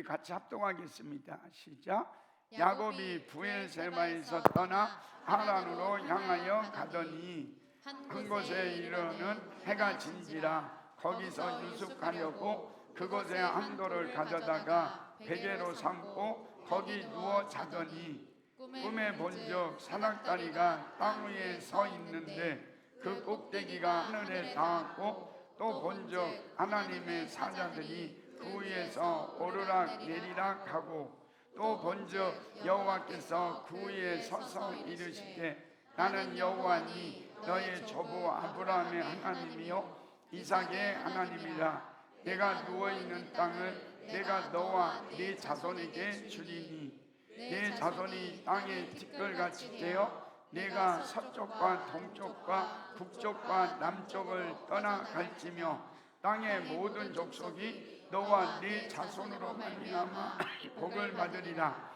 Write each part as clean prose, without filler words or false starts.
같이 합동하겠습니다. 시작. 야곱이 부엘세바에서 떠나 하란으로 향하여 가더니 한 곳에 이르러는 해가 진지라 거기서 유숙하려고 그곳에 한 돌을 가져다가 베개로 삼고 거기 누워 자더니 꿈에 본적 사닥다리가 땅 위에 서 있는데 그 꼭대기가 하늘에 닿았고 또 본적 하나님의 사자들이 그 위에서 오르락 내리락 하고 또 본적 여호와께서 그 위에 서서 이르시되 나는 여호와니 너의 조부 아브라함의 하나님이요 이삭의 하나님이라. 내가 누워있는 땅을 내가 너와 네 자손에게 주리니 내 자손이 땅의 티끌같이 되어 내가 서쪽과 동쪽과 북쪽과 남쪽을 떠나 갈지며 땅의 모든 족속이 너와 네 자손으로 말미암아 복을 받으리라.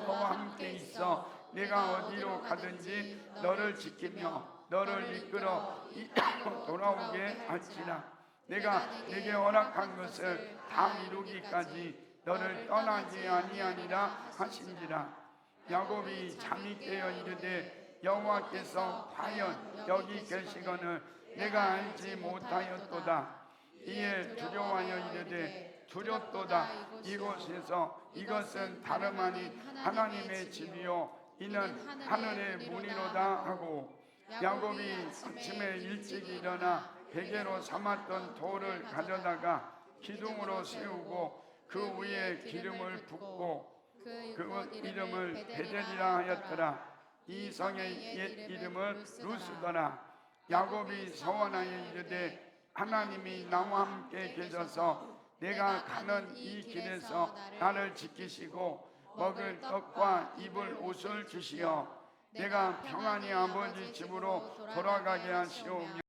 너와 함께 있어 내가 어디로 가든지 너를 지키며 너를 이끌어 돌아오게 할지라. 내가 네게 허락한 것을 다 이루기까지 너를 떠나지 아니하니라 하신지라. 야곱이 잠이 깨어 이르되 여호와께서 과연 여기 계시거늘 내가 알지 못하였도다. 이에 두려워하여 이르되 두렵도다. 이곳에서 이것은 다름 아닌 하나님의 집이요 이는 하늘의 문이로다 하고 야곱이 아침에 일찍 일어나 베개로 삼았던 돌을 가져다가 기둥으로 세우고 그 위에 기름을 붓고 그 이름을 베델이라 하였더라. 이 성의 옛 이름을 루스더라. 야곱이 서원하여 이르되 하나님이 나와 함께 계셔서 내가 가는 이 길에서 나를 지키시고 먹을 떡과 입을 옷을 주시어 내가 평안히 아버지 집으로 돌아가게 하시오면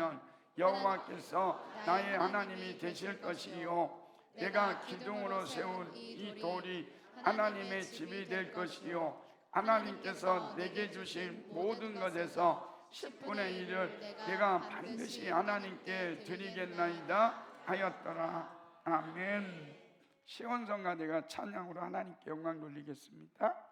여호와께서 나의 하나님이 되실 것이요 내가 기둥으로 세운 이 돌이 하나님의 집이 될 것이요 하나님께서 내게 주신 모든 것에서 10분의 1을 내가 반드시 하나님께 드리겠나이다 하였더라. 아멘. 시온성가대가 찬양으로 하나님께 영광 돌리겠습니다.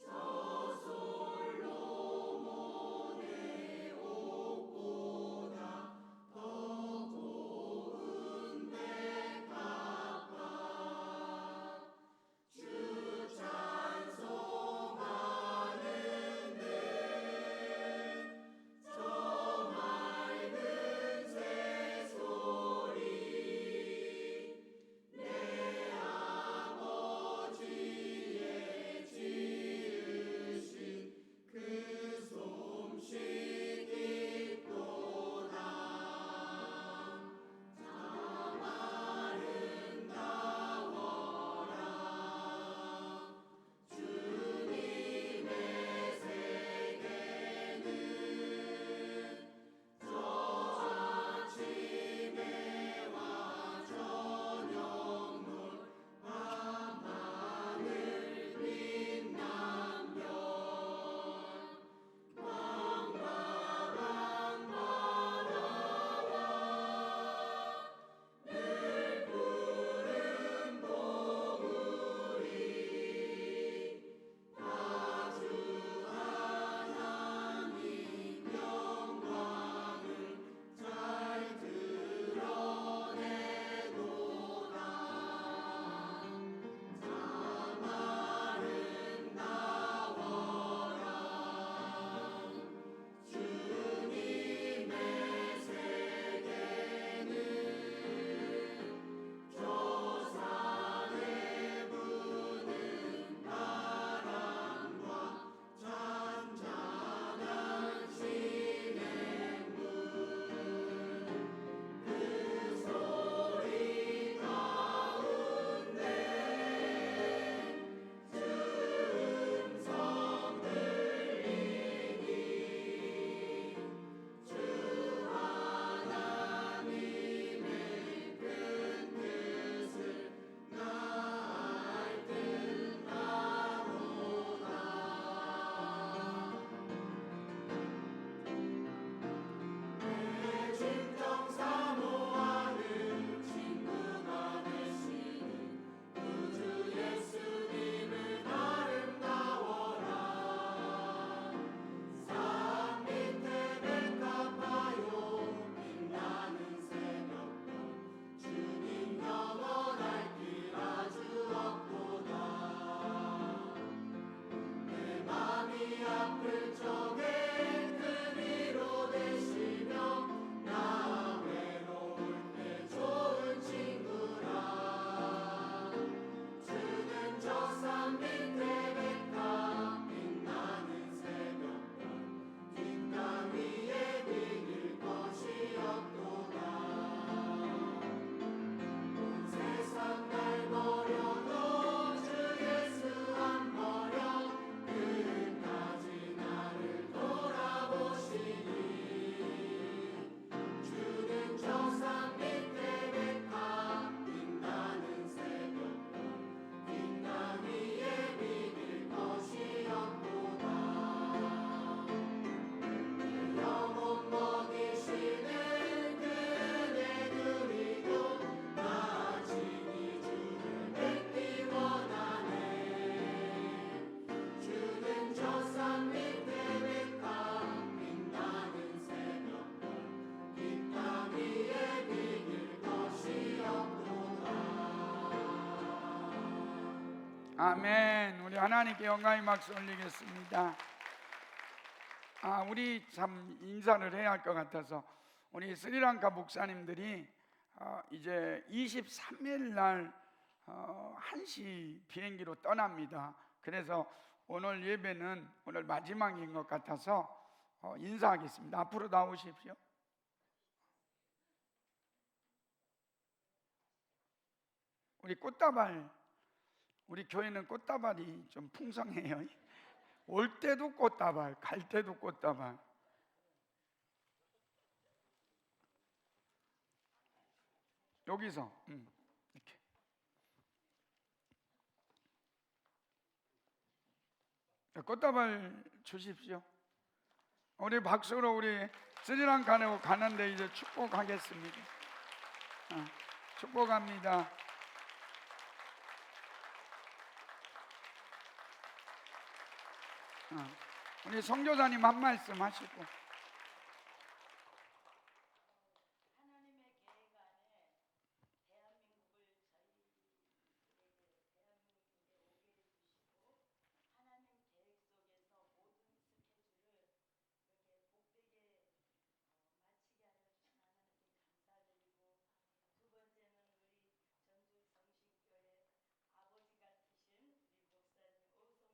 저솔 아멘. 우리 하나님께 영광의 박수 올리겠습니다. 우리 참 인사를 해야 할 것 같아서 우리 스리랑카 목사님들이 이제 23일 날 1시 비행기로 떠납니다. 그래서 오늘 예배는 오늘 마지막인 것 같아서 인사하겠습니다. 앞으로 나오십시오. 우리 꽃다발, 우리 교회는 꽃다발이 좀 풍성해요. 올 때도 꽃다발, 갈 때도 꽃다발. 여기서 이렇게. 꽃다발 주십시오. 우리 박수로 우리 스리랑카로 가는데 이제 축복하겠습니다. 축복합니다. 우리 선교사님 한 말씀 하시고. 하나님의 계획 안에 대한민국을 대한민국에 오게 해주시고 하나님 계획 속에서 모든 스케줄을 이렇게 복되게 마치게 하여 주신 하나님께 감사드리고, 두 번째는 우리 전주 성신교회 아버지 같으신 우리 목사님 오성 목사님, 우리 정말 감사드리고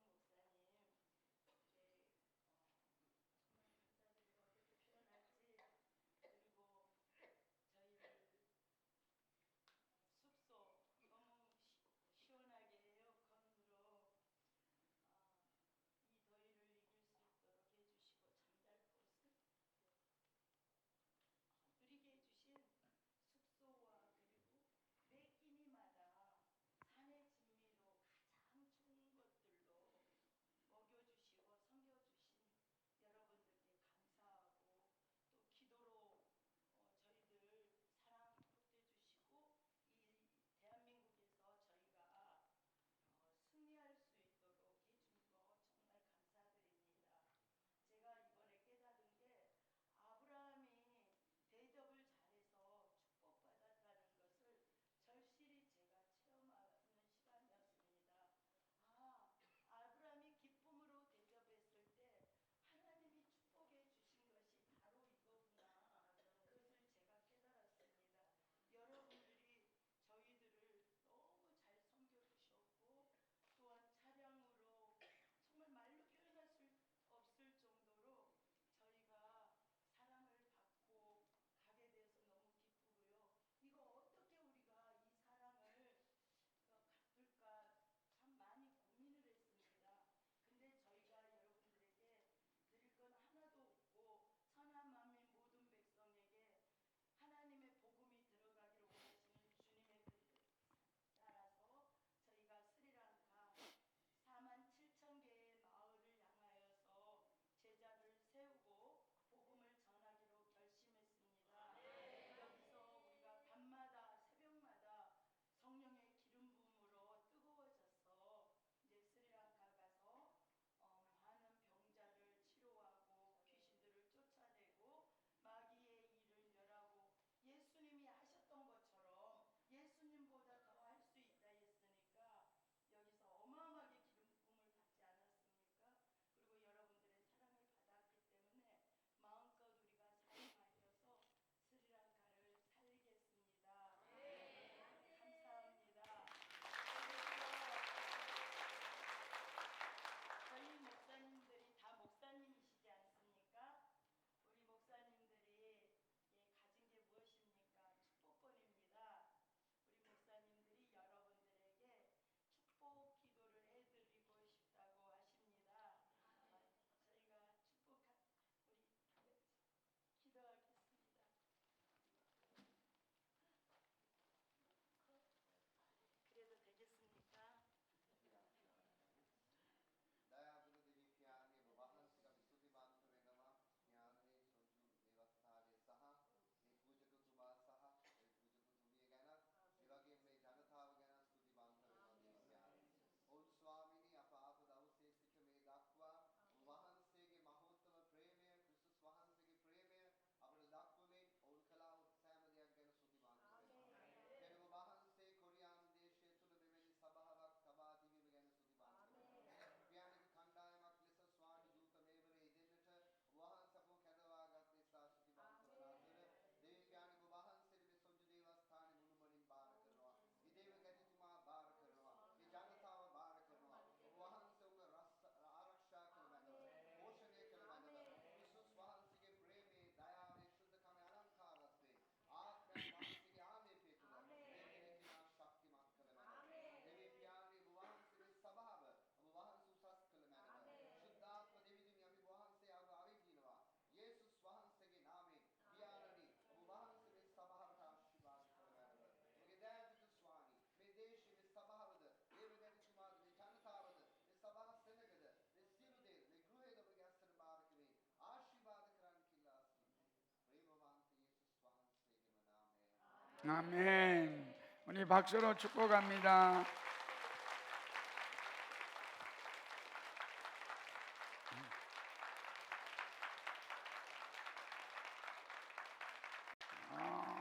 아멘. 우리 박수로 축복합니다.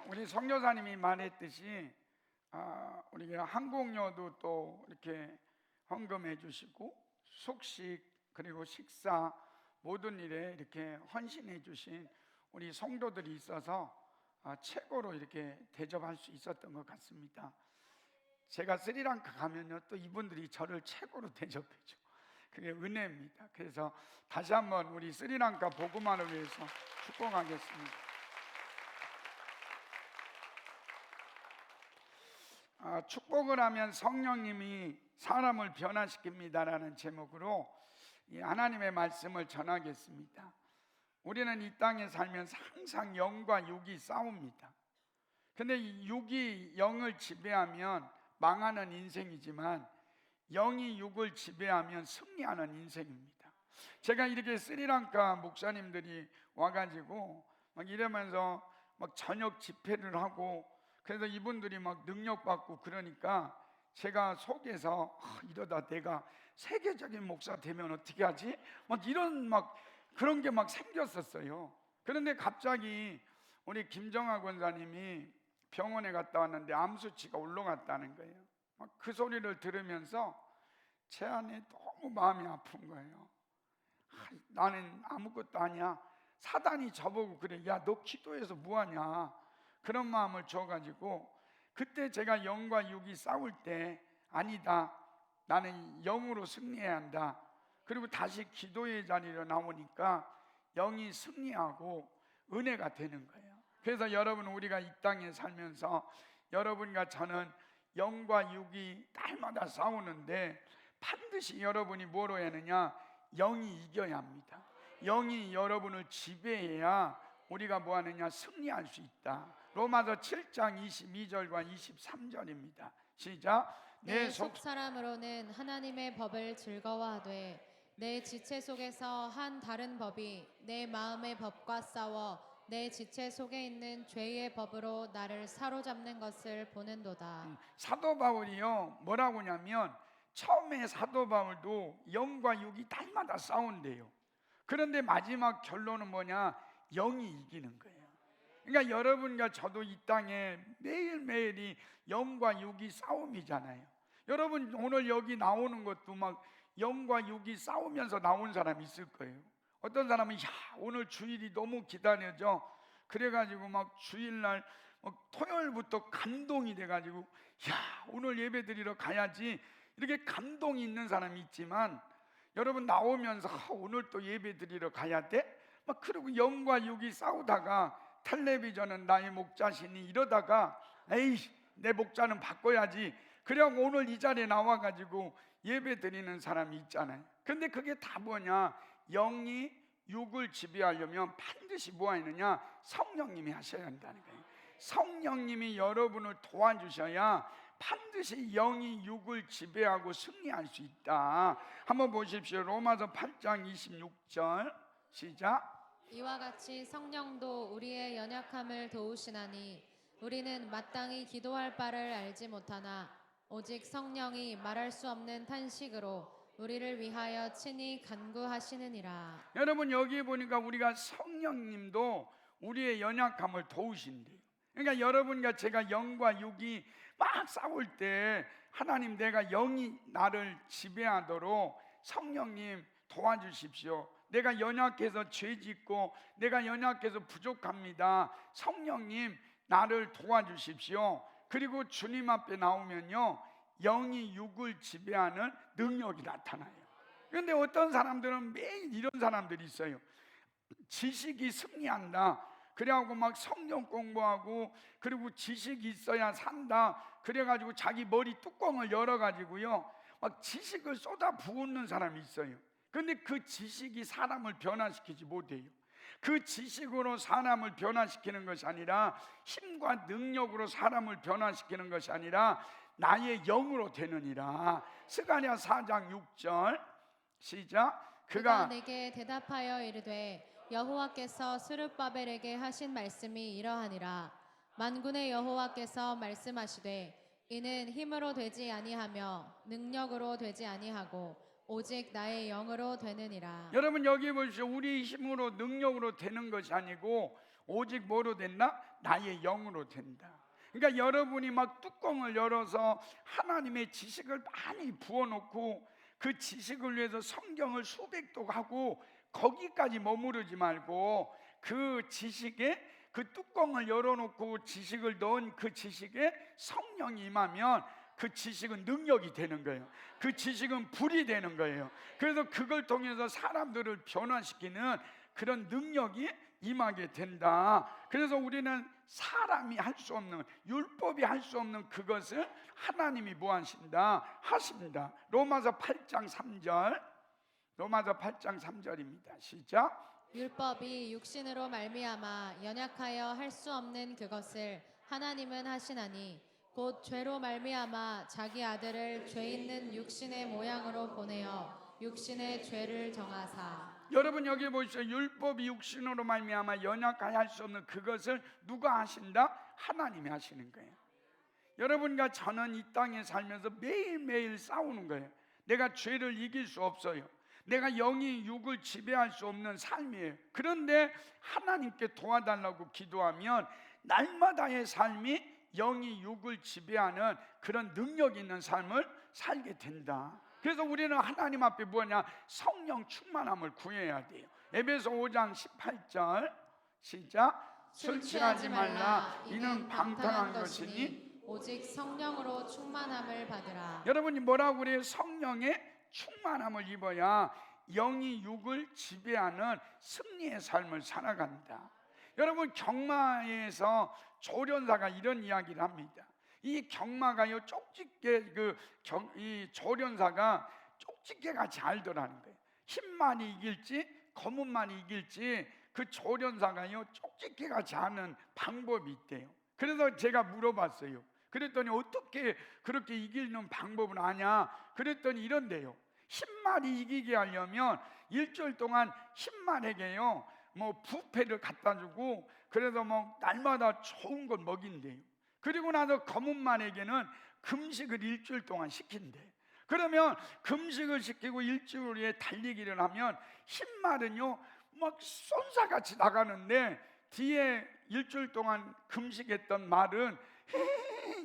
우리 선교사님이 말했듯이 우리가 항공료도 또 이렇게 헌금해 주시고 숙식 그리고 식사 모든 일에 이렇게 헌신해 주신 우리 성도들이 있어서 최고로 이렇게 대접할 수 있었던 것 같습니다. 제가 스리랑카 가면요 또 이분들이 저를 최고로 대접해 줘. 그게 은혜입니다. 그래서 다시 한번 우리 스리랑카 복음화를 위해서 축복하겠습니다. 축복을 하면 성령님이 사람을 변화시킵니다라는 제목으로 하나님의 말씀을 전하겠습니다. 우리는 이 땅에 살면서 항상 영과 육이 싸웁니다. 근데 이 육이 영을 지배하면 망하는 인생이지만 영이 육을 지배하면 승리하는 인생입니다. 제가 이렇게 스리랑카 목사님들이 와가지고 막 이러면서 막 저녁 집회를 하고 그래서 이분들이 막 능력받고 그러니까 제가 속에서 이러다 내가 세계적인 목사 되면 어떻게 하지? 막 이런 막 그런 게 막 생겼었어요. 그런데 갑자기 우리 김정아 권사님이 병원에 갔다 왔는데 암 수치가 올라갔다는 거예요. 막 그 소리를 들으면서 제 안에 너무 마음이 아픈 거예요. 나는 아무것도 아니야. 사단이 저보고 그래. 야, 너 기도해서 뭐하냐? 그런 마음을 줘가지고 그때 제가 영과 육이 싸울 때 아니다. 나는 영으로 승리해야 한다. 그리고 다시 기도의 자리로 나오니까 영이 승리하고 은혜가 되는 거예요. 그래서 여러분 우리가 이 땅에 살면서 여러분과 저는 영과 육이 날마다 싸우는데 반드시 여러분이 뭐로 해야 하느냐? 영이 이겨야 합니다. 영이 여러분을 지배해야 우리가 뭐 하느냐? 승리할 수 있다. 로마서 7장 22절과 23절입니다. 시작. 내 속 사람으로는 하나님의 법을 즐거워하되 내 지체 속에서 한 다른 법이 내 마음의 법과 싸워 내 지체 속에 있는 죄의 법으로 나를 사로잡는 것을 보는도다. 사도 바울이요 뭐라고 하냐면 처음에 사도 바울도 영과 육이 날마다 싸운대요. 그런데 마지막 결론은 뭐냐? 영이 이기는 거예요. 그러니까 여러분과 저도 이 땅에 매일매일이 영과 육이 싸움이잖아요. 여러분 오늘 여기 나오는 것도 막 영과 육이 싸우면서 나온 사람이 있을 거예요. 어떤 사람은 오늘 주일이 너무 기다려져. 그래가지고 막 주일날 막 토요일부터 감동이 돼가지고 오늘 예배 드리러 가야지 이렇게 감동이 있는 사람이 있지만 여러분 나오면서 오늘 또 예배 드리러 가야 돼? 막 그러고 영과 육이 싸우다가 텔레비전은 나의 목자시니 이러다가 에이 내 목자는 바꿔야지. 그래갖고 오늘 이 자리에 나와가지고 예배 드리는 사람이 있잖아요. 근데 그게 다 뭐냐? 영이 육을 지배하려면 반드시 뭐 하느냐? 성령님이 하셔야 한다는 거예요. 성령님이 여러분을 도와주셔야 반드시 영이 육을 지배하고 승리할 수 있다. 한번 보십시오. 로마서 8장 26절 시작. 이와 같이 성령도 우리의 연약함을 도우시나니 우리는 마땅히 기도할 바를 알지 못하나 오직 성령이 말할 수 없는 탄식으로 우리를 위하여 친히 간구하시느니라. 여러분 여기 보니까 우리가 성령님도 우리의 연약함을 도우신대요. 그러니까 여러분과 제가 영과 육이 막 싸울 때 하나님 내가 영이 나를 지배하도록 성령님 도와주십시오. 내가 연약해서 죄 짓고 내가 연약해서 부족합니다. 성령님 나를 도와주십시오. 그리고 주님 앞에 나오면요 영이 육을 지배하는 능력이 나타나요. 그런데 어떤 사람들은 매일 이런 사람들이 있어요. 지식이 승리한다. 그래가지고 막 성경 공부하고 그리고 지식이 있어야 산다. 그래가지고 자기 머리 뚜껑을 열어가지고요 막 지식을 쏟아 부은 사람이 있어요. 그런데 그 지식이 사람을 변화시키지 못해요. 그 지식으로 사람을 변화시키는 것이 아니라 힘과 능력으로 사람을 변화시키는 것이 아니라 나의 영으로 되느니라. 스가랴 4장 6절 시작. 그가 내게 대답하여 이르되 여호와께서 스룹바벨에게 하신 말씀이 이러하니라. 만군의 여호와께서 말씀하시되 이는 힘으로 되지 아니하며 능력으로 되지 아니하고 오직 나의 영으로 되느니라. 여러분 여기 보십시오. 우리 힘으로 능력으로 되는 것이 아니고 오직 뭐로 된다? 나의 영으로 된다. 그러니까 여러분이 막 뚜껑을 열어서 하나님의 지식을 많이 부어놓고 그 지식을 위해서 성경을 수백독 하고 거기까지 머무르지 말고 그 지식에 그 뚜껑을 열어놓고 지식을 넣은 그 지식에 성령이 임하면 그 지식은 능력이 되는 거예요. 그 지식은 불이 되는 거예요. 그래서 그걸 통해서 사람들을 변화시키는 그런 능력이 임하게 된다. 그래서 우리는 사람이 할 수 없는, 율법이 할 수 없는 그것을 하나님이 뭐 하신다? 하십니다. 로마서 8장 3절, 로마서 8장 3절입니다. 시작. 율법이 육신으로 말미암아 연약하여 할 수 없는 그것을 하나님은 하시나니 곧 죄로 말미암아 자기 아들을 죄 있는 육신의 모양으로 보내어 육신의 죄를 정하사. 여러분 여기 보십시오. 율법이 육신으로 말미암아 연약하여 할 수 없는 그것을 누가 하신다? 하나님이 하시는 거예요. 여러분과 저는 이 땅에 살면서 매일매일 싸우는 거예요. 내가 죄를 이길 수 없어요. 내가 영이 육을 지배할 수 없는 삶이에요. 그런데 하나님께 도와달라고 기도하면 날마다의 삶이 영이 육을 지배하는 그런 능력 있는 삶을 살게 된다. 그래서 우리는 하나님 앞에 뭐냐? 성령 충만함을 구해야 돼요. 에베소 5장 18절 시작. 술 취하지 말라. 이는 방탕한 것이니 오직 성령으로 충만함을 받으라. 여러분이 뭐라고 그래요? 성령의 충만함을 입어야 영이 육을 지배하는 승리의 삶을 살아간다. 여러분 경마에서 조련사가 이런 이야기를 합니다. 이 경마가요 쪽집게 이 조련사가 쪽집게가 잘 더라는 거예요. 흰만이 이길지 검은만이 이길지 그 조련사가요 쪽집게가 자는 방법이 있대요. 그래서 제가 물어봤어요. 그랬더니 어떻게 그렇게 이기는 방법은 아냐? 그랬더니 이런데요. 흰말이 이기게 하려면 일주일 동안 흰말에게요 뭐 부패를 갖다 주고 그래서 뭐 날마다 좋은 걸 먹인대요. 그리고 나서 검은말에게는 금식을 일주일 동안 시킨대. 그러면 금식을 시키고 일주일에 달리기를 하면 흰말은요 막 쏜사같이 나가는데 뒤에 일주일 동안 금식했던 말은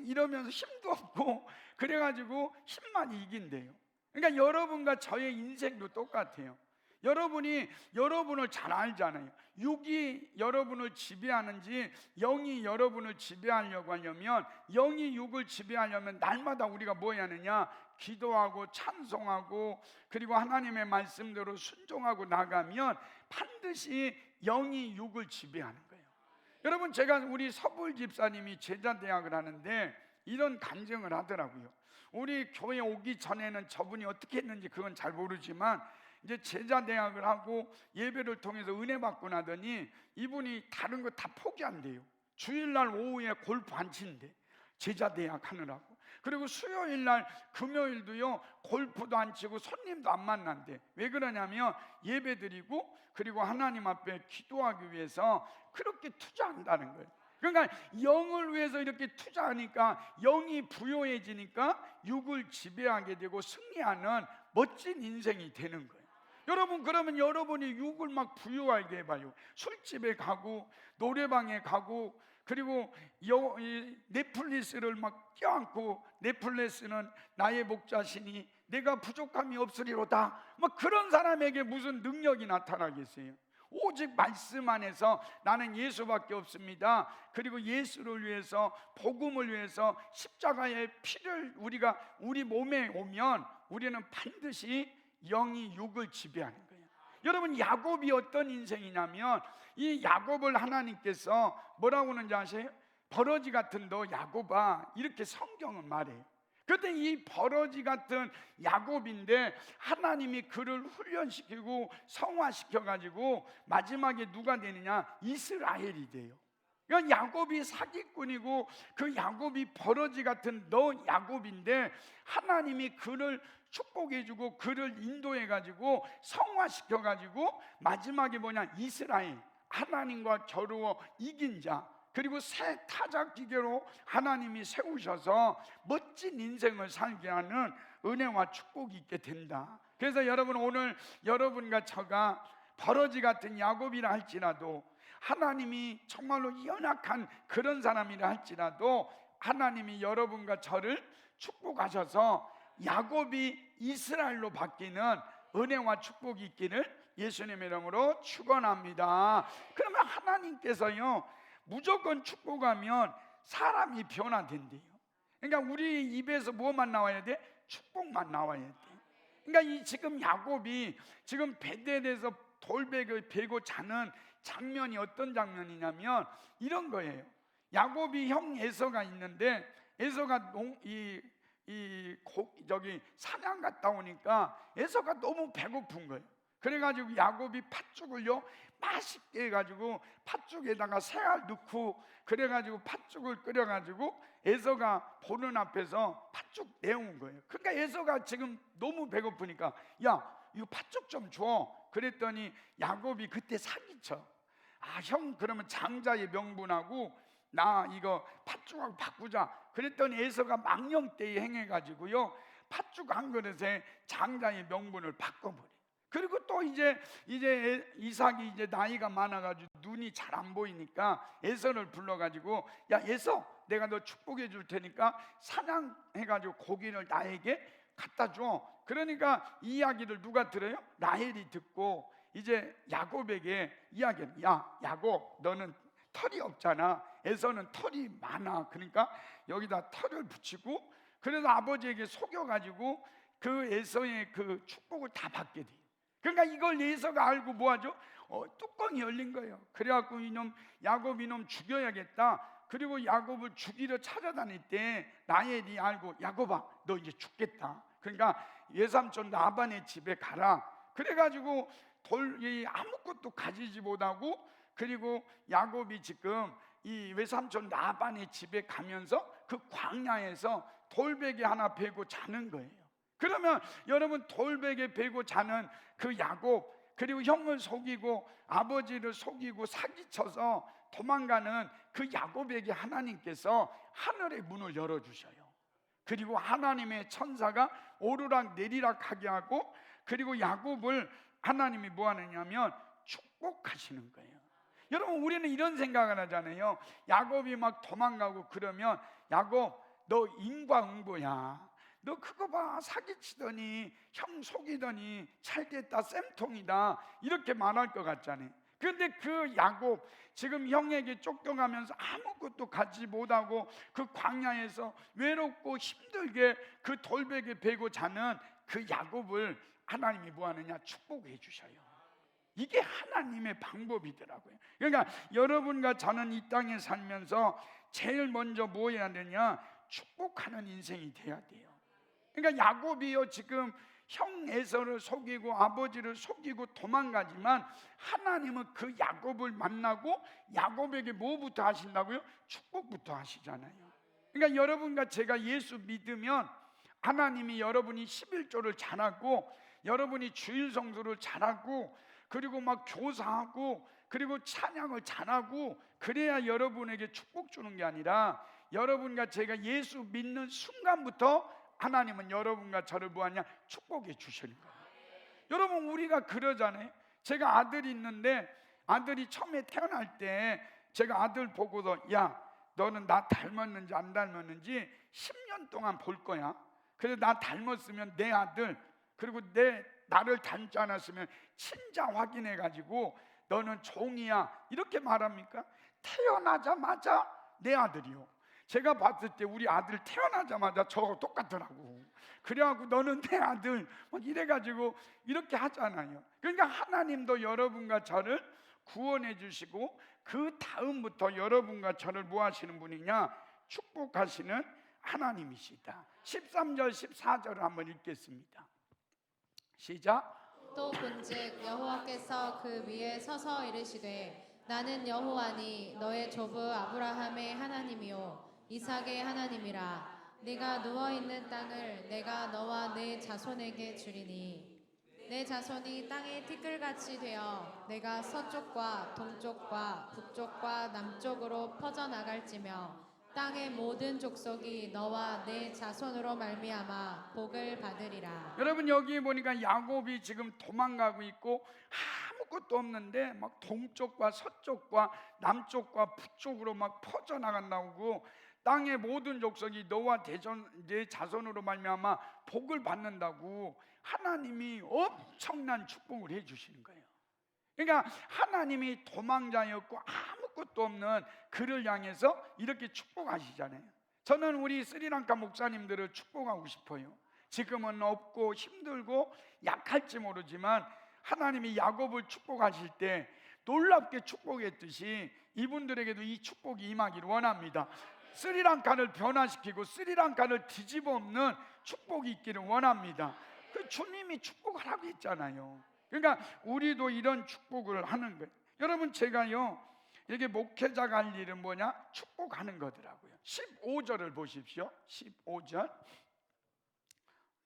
이러면서 힘도 없고 그래가지고 흰말이 이긴대요. 그러니까 여러분과 저의 인생도 똑같아요. 여러분이 여러분을 잘 알잖아요. 육이 여러분을 지배하는지 영이 여러분을 지배하려고 하려면, 영이 육을 지배하려면 날마다 우리가 뭐 해야 하느냐? 기도하고 찬송하고 그리고 하나님의 말씀대로 순종하고 나가면 반드시 영이 육을 지배하는 거예요. 여러분 제가 우리 서불 집사님이 제자대학을 하는데 이런 간증을 하더라고요. 우리 교회 오기 전에는 저분이 어떻게 했는지 그건 잘 모르지만 이제 제자대학을 하고 예배를 통해서 은혜 받고 나더니 이분이 다른 거 다 포기한대요. 주일날 오후에 골프 안 친대. 제자대학 하느라고. 그리고 수요일날 금요일도요 골프도 안 치고 손님도 안 만난대. 왜 그러냐면 예배 드리고 그리고 하나님 앞에 기도하기 위해서 그렇게 투자한다는 거예요. 그러니까 영을 위해서 이렇게 투자하니까 영이 부요해지니까 육을 지배하게 되고 승리하는 멋진 인생이 되는 거예요. 여러분 그러면 여러분이 육을 막 부요하게 해봐요. 술집에 가고 노래방에 가고 그리고 넷플릭스를 막 껴안고 넷플릭스는 나의 목자시니 내가 부족함이 없으리로다. 막 그런 사람에게 무슨 능력이 나타나겠어요? 오직 말씀 안에서 나는 예수밖에 없습니다. 그리고 예수를 위해서 복음을 위해서 십자가의 피를 우리 몸에 오면 우리는 반드시 영이 육을 지배하는 거예요. 여러분 야곱이 어떤 인생이냐면 이 야곱을 하나님께서 뭐라고 하는지 아세요? 버러지 같은 너 야곱아 이렇게 성경은 말해요. 그런데 이 버러지 같은 야곱인데 하나님이 그를 훈련시키고 성화시켜가지고 마지막에 누가 되느냐? 이스라엘이 돼요. 그러니까 야곱이 사기꾼이고 그 야곱이 버러지 같은 너 야곱인데 하나님이 그를 축복해주고 그를 인도해가지고 성화시켜가지고 마지막에 뭐냐? 이스라엘, 하나님과 겨루어 이긴 자, 그리고 새 타작 기계로 하나님이 세우셔서 멋진 인생을 살게 하는 은혜와 축복이 있게 된다. 그래서 여러분, 오늘 여러분과 저가 버러지 같은 야곱이라 할지라도, 하나님이 정말로 연약한 그런 사람이라 할지라도 하나님이 여러분과 저를 축복하셔서 야곱이 이스라엘로 바뀌는 은혜와 축복이 있기를 예수님의 이름으로 축원합니다. 그러면 하나님께서요, 무조건 축복하면 사람이 변화된대요. 그러니까 우리 입에서 뭐만 나와야 돼? 축복만 나와야 돼. 그러니까 이 지금 야곱이 지금 베델에서 돌베개 베고 자는 장면이 어떤 장면이냐면 이런 거예요. 야곱이 형 에서가 있는데, 에서가 사냥 갔다 오니까 에서가 너무 배고픈 거예요. 그래가지고 야곱이 팥죽을요 맛있게 해가지고 팥죽에다가 새알 넣고 그래가지고 팥죽을 끓여가지고 에서가 보는 앞에서 팥죽 내온 거예요. 그러니까 에서가 지금 너무 배고프니까 야, 이거 팥죽 좀 줘. 그랬더니 야곱이 그때 사기쳐. 아, 형 그러면 장자의 명분하고 나 이거 팥죽하고 바꾸자. 그랬더니 에서가 망령되이 행해가지고요 팥죽 한 그릇에 장자의 명분을 바꿔버려. 그리고 또 이제 이삭이 이제 나이가 많아가지고 눈이 잘 안 보이니까 에서를 불러가지고 야 에서, 내가 너 축복해 줄 테니까 사냥해가지고 고기를 나에게 갖다 줘. 그러니까 이 이야기를 누가 들어요? 라헬이 듣고 이제 야곱에게 이야기해요. 야 야곱, 너는 털이 없잖아. 에서는 털이 많아. 그러니까 여기다 털을 붙이고 그래서 아버지에게 속여가지고 그 에서의 그 축복을 다 받게 돼요. 그러니까 이걸 에서가 알고 뭐하죠? 뚜껑이 열린 거예요. 그래갖고 이놈 야곱 이놈 죽여야겠다. 그리고 야곱을 죽이러 찾아다닐 때 라헬이 알고 야곱아, 너 이제 죽겠다. 그러니까 외삼촌 라반의 집에 가라. 그래가지고 아무것도 가지지 못하고, 그리고 야곱이 지금 이 외삼촌 라반의 집에 가면서 그 광야에서 돌베개 하나 베고 자는 거예요. 그러면 여러분, 돌베개 베고 자는 그 야곱, 그리고 형을 속이고 아버지를 속이고 사기쳐서 도망가는 그 야곱에게 하나님께서 하늘의 문을 열어주셔요. 그리고 하나님의 천사가 오르락 내리락 하게 하고, 그리고 야곱을 하나님이 뭐 하느냐면 축복하시는 거예요. 여러분, 우리는 이런 생각을 하잖아요. 야곱이 막 도망가고 그러면 야곱, 너 인과응보야. 너 그거 봐, 사기치더니 형 속이더니 잘됐다, 쌤통이다, 이렇게 말할 것 같잖아요. 그런데 그 야곱, 지금 형에게 쫓겨가면서 아무것도 갖지 못하고 그 광야에서 외롭고 힘들게 그 돌베개 베고 자는 그 야곱을 하나님이 뭐 하느냐? 축복해 주셔요. 이게 하나님의 방법이더라고요. 그러니까 여러분과 저는 이 땅에 살면서 제일 먼저 뭐 해야 되냐? 축복하는 인생이 돼야 돼요. 그러니까 야곱이요, 지금 형 에서를 속이고 아버지를 속이고 도망가지만 하나님은 그 야곱을 만나고 야곱에게 뭐부터 하신다고요? 축복부터 하시잖아요. 그러니까 여러분과 제가 예수 믿으면 하나님이 여러분이 11조를 잘하고 여러분이 주일 성수를 잘하고 그리고 막 교사하고 그리고 찬양을 잘하고 그래야 여러분에게 축복 주는 게 아니라, 여러분과 제가 예수 믿는 순간부터 하나님은 여러분과 저를 뭐하냐? 축복해 주시는 거예요. 여러분, 우리가 그러잖아요. 제가 아들이 있는데 아들이 처음에 태어날 때 제가 아들 보고서 야, 너는 나 닮았는지 안 닮았는지 10년 동안 볼 거야. 그래서 나 닮았으면 내 아들, 그리고 나를 닮지 않았으면 친자 확인해 가지고 너는 종이야, 이렇게 말합니까? 태어나자마자 내 아들이요. 제가 봤을 때 우리 아들 태어나자마자 저하고 똑같더라고. 그래갖고 너는 내 아들 막 이래가지고 이렇게 하잖아요. 그러니까 하나님도 여러분과 저를 구원해 주시고 그 다음부터 여러분과 저를 뭐 하시는 분이냐? 축복하시는 하나님이시다. 13절 14절을 한번 읽겠습니다. 시작. 또 본즉 여호와께서 그 위에 서서 이르시되 나는 여호와니 너의 조부 아브라함의 하나님이요 이삭의 하나님이라. 네가 누워 있는 땅을 내가 너와 네 자손에게 주리니 내 자손이 땅의 티끌같이 되어 내가 서쪽과 동쪽과 북쪽과 남쪽으로 퍼져나갈지며 땅의 모든 족속이 너와 내 자손으로 말미암아 복을 받으리라. 여러분 여기 보니까 야곱이 지금 도망가고 있고 아무것도 없는데 막 동쪽과 서쪽과 남쪽과 북쪽으로 막 퍼져나간다고, 땅의 모든 족속이 너와 내 자손으로 말미암아 복을 받는다고 하나님이 엄청난 축복을 해주시는 거예요. 그러니까 하나님이 도망자였고 아무것도 없는 그를 향해서 이렇게 축복하시잖아요. 저는 우리 스리랑카 목사님들을 축복하고 싶어요. 지금은 없고 힘들고 약할지 모르지만 하나님이 야곱을 축복하실 때 놀랍게 축복했듯이 이분들에게도 이 축복이 임하기를 원합니다. 스리랑카를 변화시키고 스리랑카를 뒤집어 엎는 축복이 있기를 원합니다. 그 주님이 축복하라고 했잖아요. 그러니까 우리도 이런 축복을 하는 거예요. 여러분 제가요 이렇게 목회자가 할 일은 뭐냐? 축복하는 거더라고요. 15절을 보십시오. 15절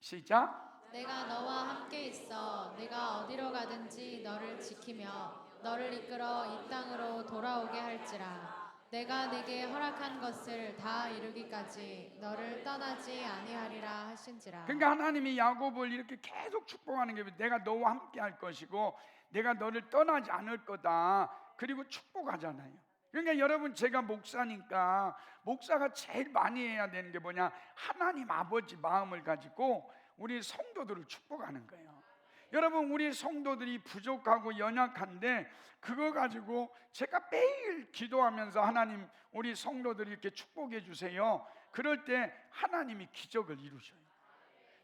시작. 내가 너와 함께 있어 내가 어디로 가든지 너를 지키며 너를 이끌어 이 땅으로 돌아오게 할지라. 내가 네게 허락한 것을 다 이루기까지 너를 떠나지 아니하리라 하신지라. 그러니까 하나님이 야곱을 이렇게 계속 축복하는 게 내가 너와 함께 할 것이고 내가 너를 떠나지 않을 거다. 그리고 축복하잖아요. 그러니까 여러분 제가 목사니까 목사가 제일 많이 해야 되는 게 뭐냐? 하나님 아버지 마음을 가지고 우리 성도들을 축복하는 거예요. 여러분 우리 성도들이 부족하고 연약한데 그거 가지고 제가 매일 기도하면서 하나님 우리 성도들이 이렇게 축복해 주세요. 그럴 때 하나님이 기적을 이루셔요.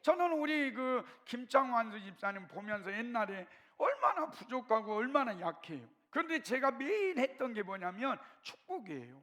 저는 우리 그 김창완 집사님 보면서 옛날에 얼마나 부족하고 얼마나 약해요. 그런데 제가 매일 했던 게 뭐냐면 축복이에요.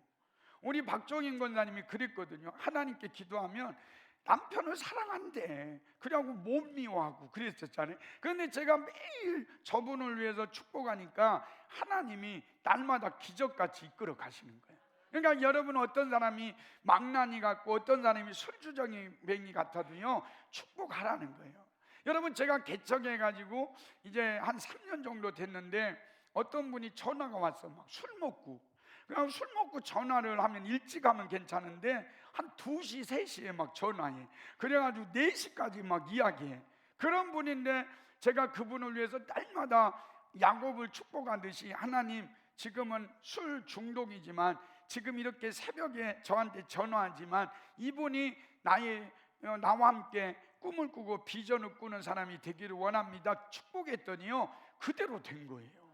우리 박종인 권사님이 그랬거든요. 하나님께 기도하면 남편을 사랑한대. 그래갖고 못 미워하고 그랬었잖아요. 그런데 제가 매일 저분을 위해서 축복하니까 하나님이 날마다 기적같이 이끌어 가시는 거예요. 그러니까 여러분 어떤 사람이 망나니 같고 어떤 사람이 술주정뱅이 같아도요 축복하라는 거예요. 여러분 제가 개척해가지고 이제 한 3년 정도 됐는데 어떤 분이 전화가 왔어. 막 술 먹고 그냥 술 먹고 전화를 하면 일찍 하면 괜찮은데 한 2시, 3시에 막 전화해. 그래가지고 4시까지 막 이야기해. 그런 분인데 제가 그분을 위해서 날마다 야곱을 축복하듯이 하나님 지금은 술 중독이지만 지금 이렇게 새벽에 저한테 전화하지만 이분이 나와 함께 꿈을 꾸고 비전을 꾸는 사람이 되기를 원합니다. 축복했더니요 그대로 된 거예요.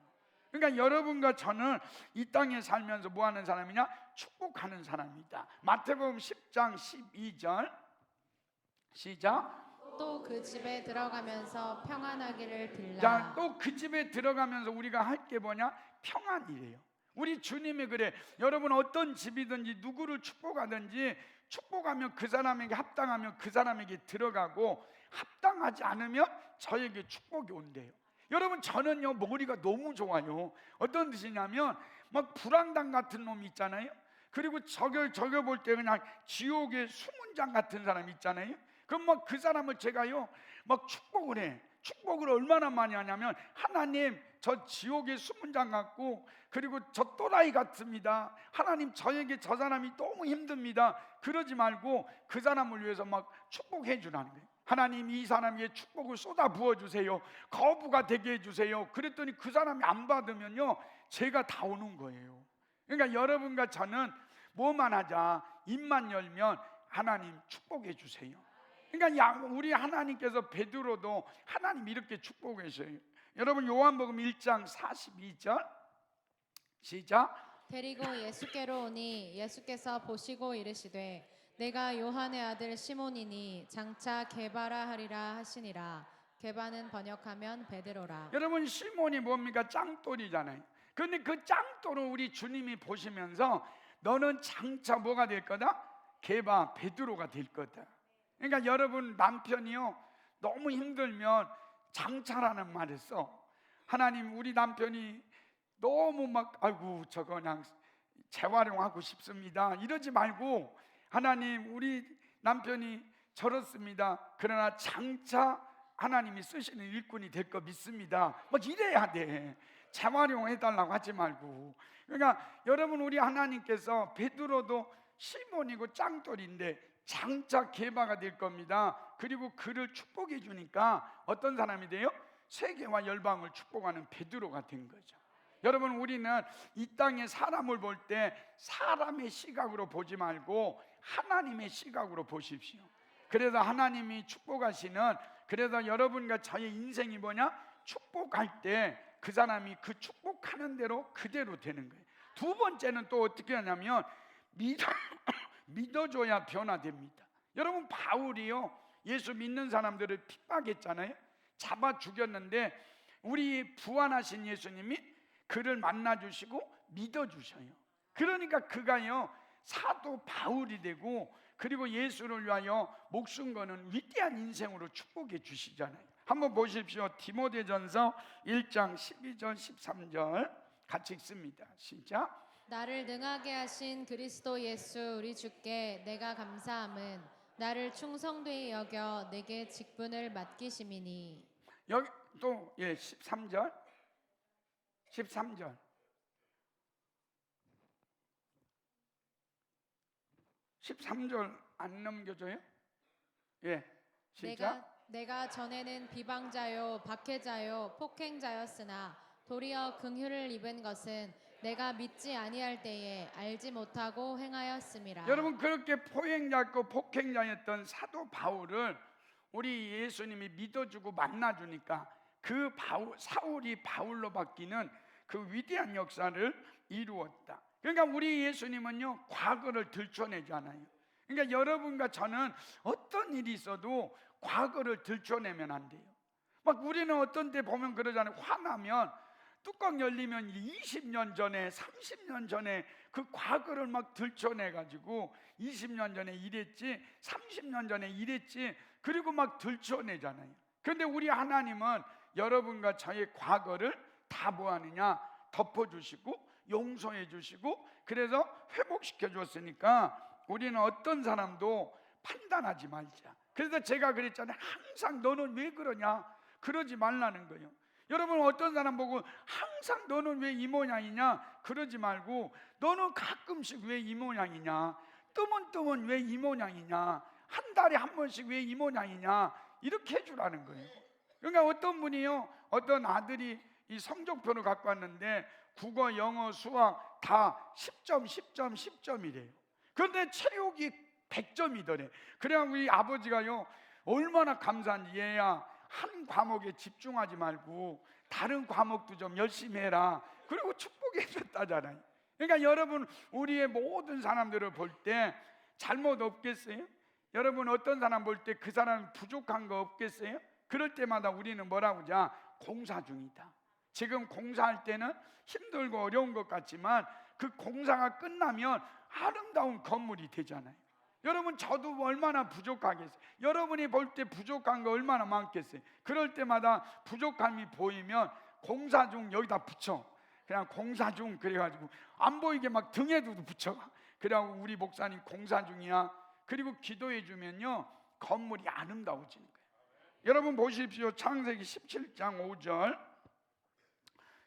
그러니까 여러분과 저는 이 땅에 살면서 뭐 하는 사람이냐? 축복하는 사람이다. 마태복음 10장 12절 시작. 또 그 집에 들어가면서 평안하기를 빌라. 자, 또 그 집에 들어가면서 우리가 할 게 뭐냐? 평안이래요. 우리 주님이 그래. 여러분 어떤 집이든지 누구를 축복하든지 축복하면 그 사람에게 합당하면 그 사람에게 들어가고 합당하지 않으면 저에게 축복이 온대요. 여러분 저는요 머리가 너무 좋아요. 어떤 뜻이냐면 막 불황당 같은 놈이 있잖아요. 그리고 저거 볼 때 그냥 지옥의 수문장 같은 사람 있잖아요. 그럼 막 그 사람을 제가요 막 축복을 해. 축복을 얼마나 많이 하냐면 하나님 저 지옥의 수문장 같고 그리고 저 또라이 같습니다. 하나님 저에게 저 사람이 너무 힘듭니다. 그러지 말고 그 사람을 위해서 막 축복해 주라는 거예요. 하나님 이 사람에게 축복을 쏟아 부어주세요. 거부가 되게 해주세요. 그랬더니 그 사람이 안 받으면요 제가 다 오는 거예요. 그러니까 여러분과 저는 뭐만 하자 입만 열면 하나님 축복해 주세요. 그러니까 우리 하나님께서 베드로도 하나님 이렇게 축복해 주세요. 여러분 요한복음 1장 42절 시작. 데리고 예수께로 오니 예수께서 보시고 이르시되 내가 요한의 아들 시몬이니 장차 게바라 하리라 하시니라. 게바는 번역하면 베드로라. 여러분 시몬이 뭡니까? 짱돌이잖아요. 그런데 그 짱돌을 우리 주님이 보시면서 너는 장차 뭐가 될 거다? 게바 베드로가 될 거다. 그러니까 여러분 남편이요 너무 힘들면 장차라는 말을 써. 하나님 우리 남편이 너무 막 아이고 저거 그냥 재활용하고 싶습니다 이러지 말고 하나님 우리 남편이 저렇습니다. 그러나 장차 하나님이 쓰시는 일꾼이 될 거 믿습니다. 막 이래야 돼. 재활용해달라고 하지 말고. 그러니까 여러분, 우리 하나님께서 베드로도 시몬이고 짱돌인데 장차 개바가 될 겁니다. 그리고 그를 축복해 주니까 어떤 사람이 돼요? 세계와 열방을 축복하는 베드로가 된 거죠. 여러분, 우리는 이 땅에 사람을 볼 때 사람의 시각으로 보지 말고 하나님의 시각으로 보십시오. 그래서 하나님이 축복하시는, 그래서 여러분과 저의 인생이 뭐냐? 축복할 때 그 사람이 그 축복하는 대로 그대로 되는 거예요. 두 번째는 또 어떻게 하냐면 믿어줘야 변화됩니다. 여러분, 바울이요, 예수 믿는 사람들을 핍박했잖아요. 잡아 죽였는데 우리 부활하신 예수님이 그를 만나주시고 믿어주셔요. 그러니까 그가요 사도 바울이 되고, 그리고 예수를 위하여 목숨 거는 위대한 인생으로 축복해 주시잖아요. 한번 보십시오. 디모데전서 1장 12절 13절 같이 읽습니다. 시작. 나를 능하게 하신 그리스도 예수 우리 주께 내가 감사함은 나를 충성되이 여겨 내게 직분을 맡기심이니. 여기 또 13절 13절 13절 안 넘겨줘요? 예, 시작. 내가 전에는 비방자요 박해자요 폭행자였으나 도리어 긍휼을 입은 것은 내가 믿지 아니할 때에 알지 못하고 행하였음이라. 여러분, 그렇게 포행자였고 폭행자였던 사도 바울을 우리 예수님이 믿어주고 만나주니까 그 사울이 바울로 바뀌는 그 위대한 역사를 이루었다. 그러니까 우리 예수님은요 과거를 들춰내잖아요. 그러니까 여러분과 저는 어떤 일이 있어도 과거를 들춰내면 안 돼요. 막 우리는 어떤 때 보면 그러잖아요. 화나면 뚜껑 열리면 20년 전에 30년 전에 그 과거를 막 들춰내가지고 20년 전에 이랬지 30년 전에 이랬지 그리고 막 들춰내잖아요. 그런데 우리 하나님은 여러분과 저의 과거를 다 뭐하느냐? 덮어주시고 용서해 주시고 그래서 회복시켜 줬으니까 우리는 어떤 사람도 판단하지 말자. 그래서 제가 그랬잖아요. 항상 너는 왜 그러냐? 그러지 말라는 거예요. 여러분, 어떤 사람 보고 항상 너는 왜 이 모양이냐? 그러지 말고 너는 가끔씩 왜 이 모양이냐? 뜨문뜨문 왜 이 모양이냐? 한 달에 한 번씩 왜 이 모양이냐? 이렇게 해주라는 거예요. 그러니까 어떤 분이요, 어떤 아들이 이 성적표를 갖고 왔는데 국어, 영어, 수학 다 10점, 10점, 10점이래요. 그런데 체육이 100점이더래. 그래야 우리 아버지가요 얼마나 감사한지, 얘야 한 과목에 집중하지 말고 다른 과목도 좀 열심히 해라. 그리고 축복해 줬다잖아요. 그러니까 여러분, 우리의 모든 사람들을 볼 때 잘못 없겠어요? 여러분, 어떤 사람 볼 때 그 사람이 부족한 거 없겠어요? 그럴 때마다 우리는 뭐라고 하자? 공사 중이다. 지금 공사할 때는 힘들고 어려운 것 같지만 그 공사가 끝나면 아름다운 건물이 되잖아요. 여러분, 저도 얼마나 부족하겠어요? 여러분이 볼 때 부족한 거 얼마나 많겠어요? 그럴 때마다 부족함이 보이면 공사 중 여기다 붙여. 그냥 공사 중 그래가지고 안 보이게 막 등에도 붙여. 그래가지고 우리 목사님 공사 중이야. 그리고 기도해 주면요 건물이 아름다워지는 거예요. 여러분 보십시오. 창세기 17장 5절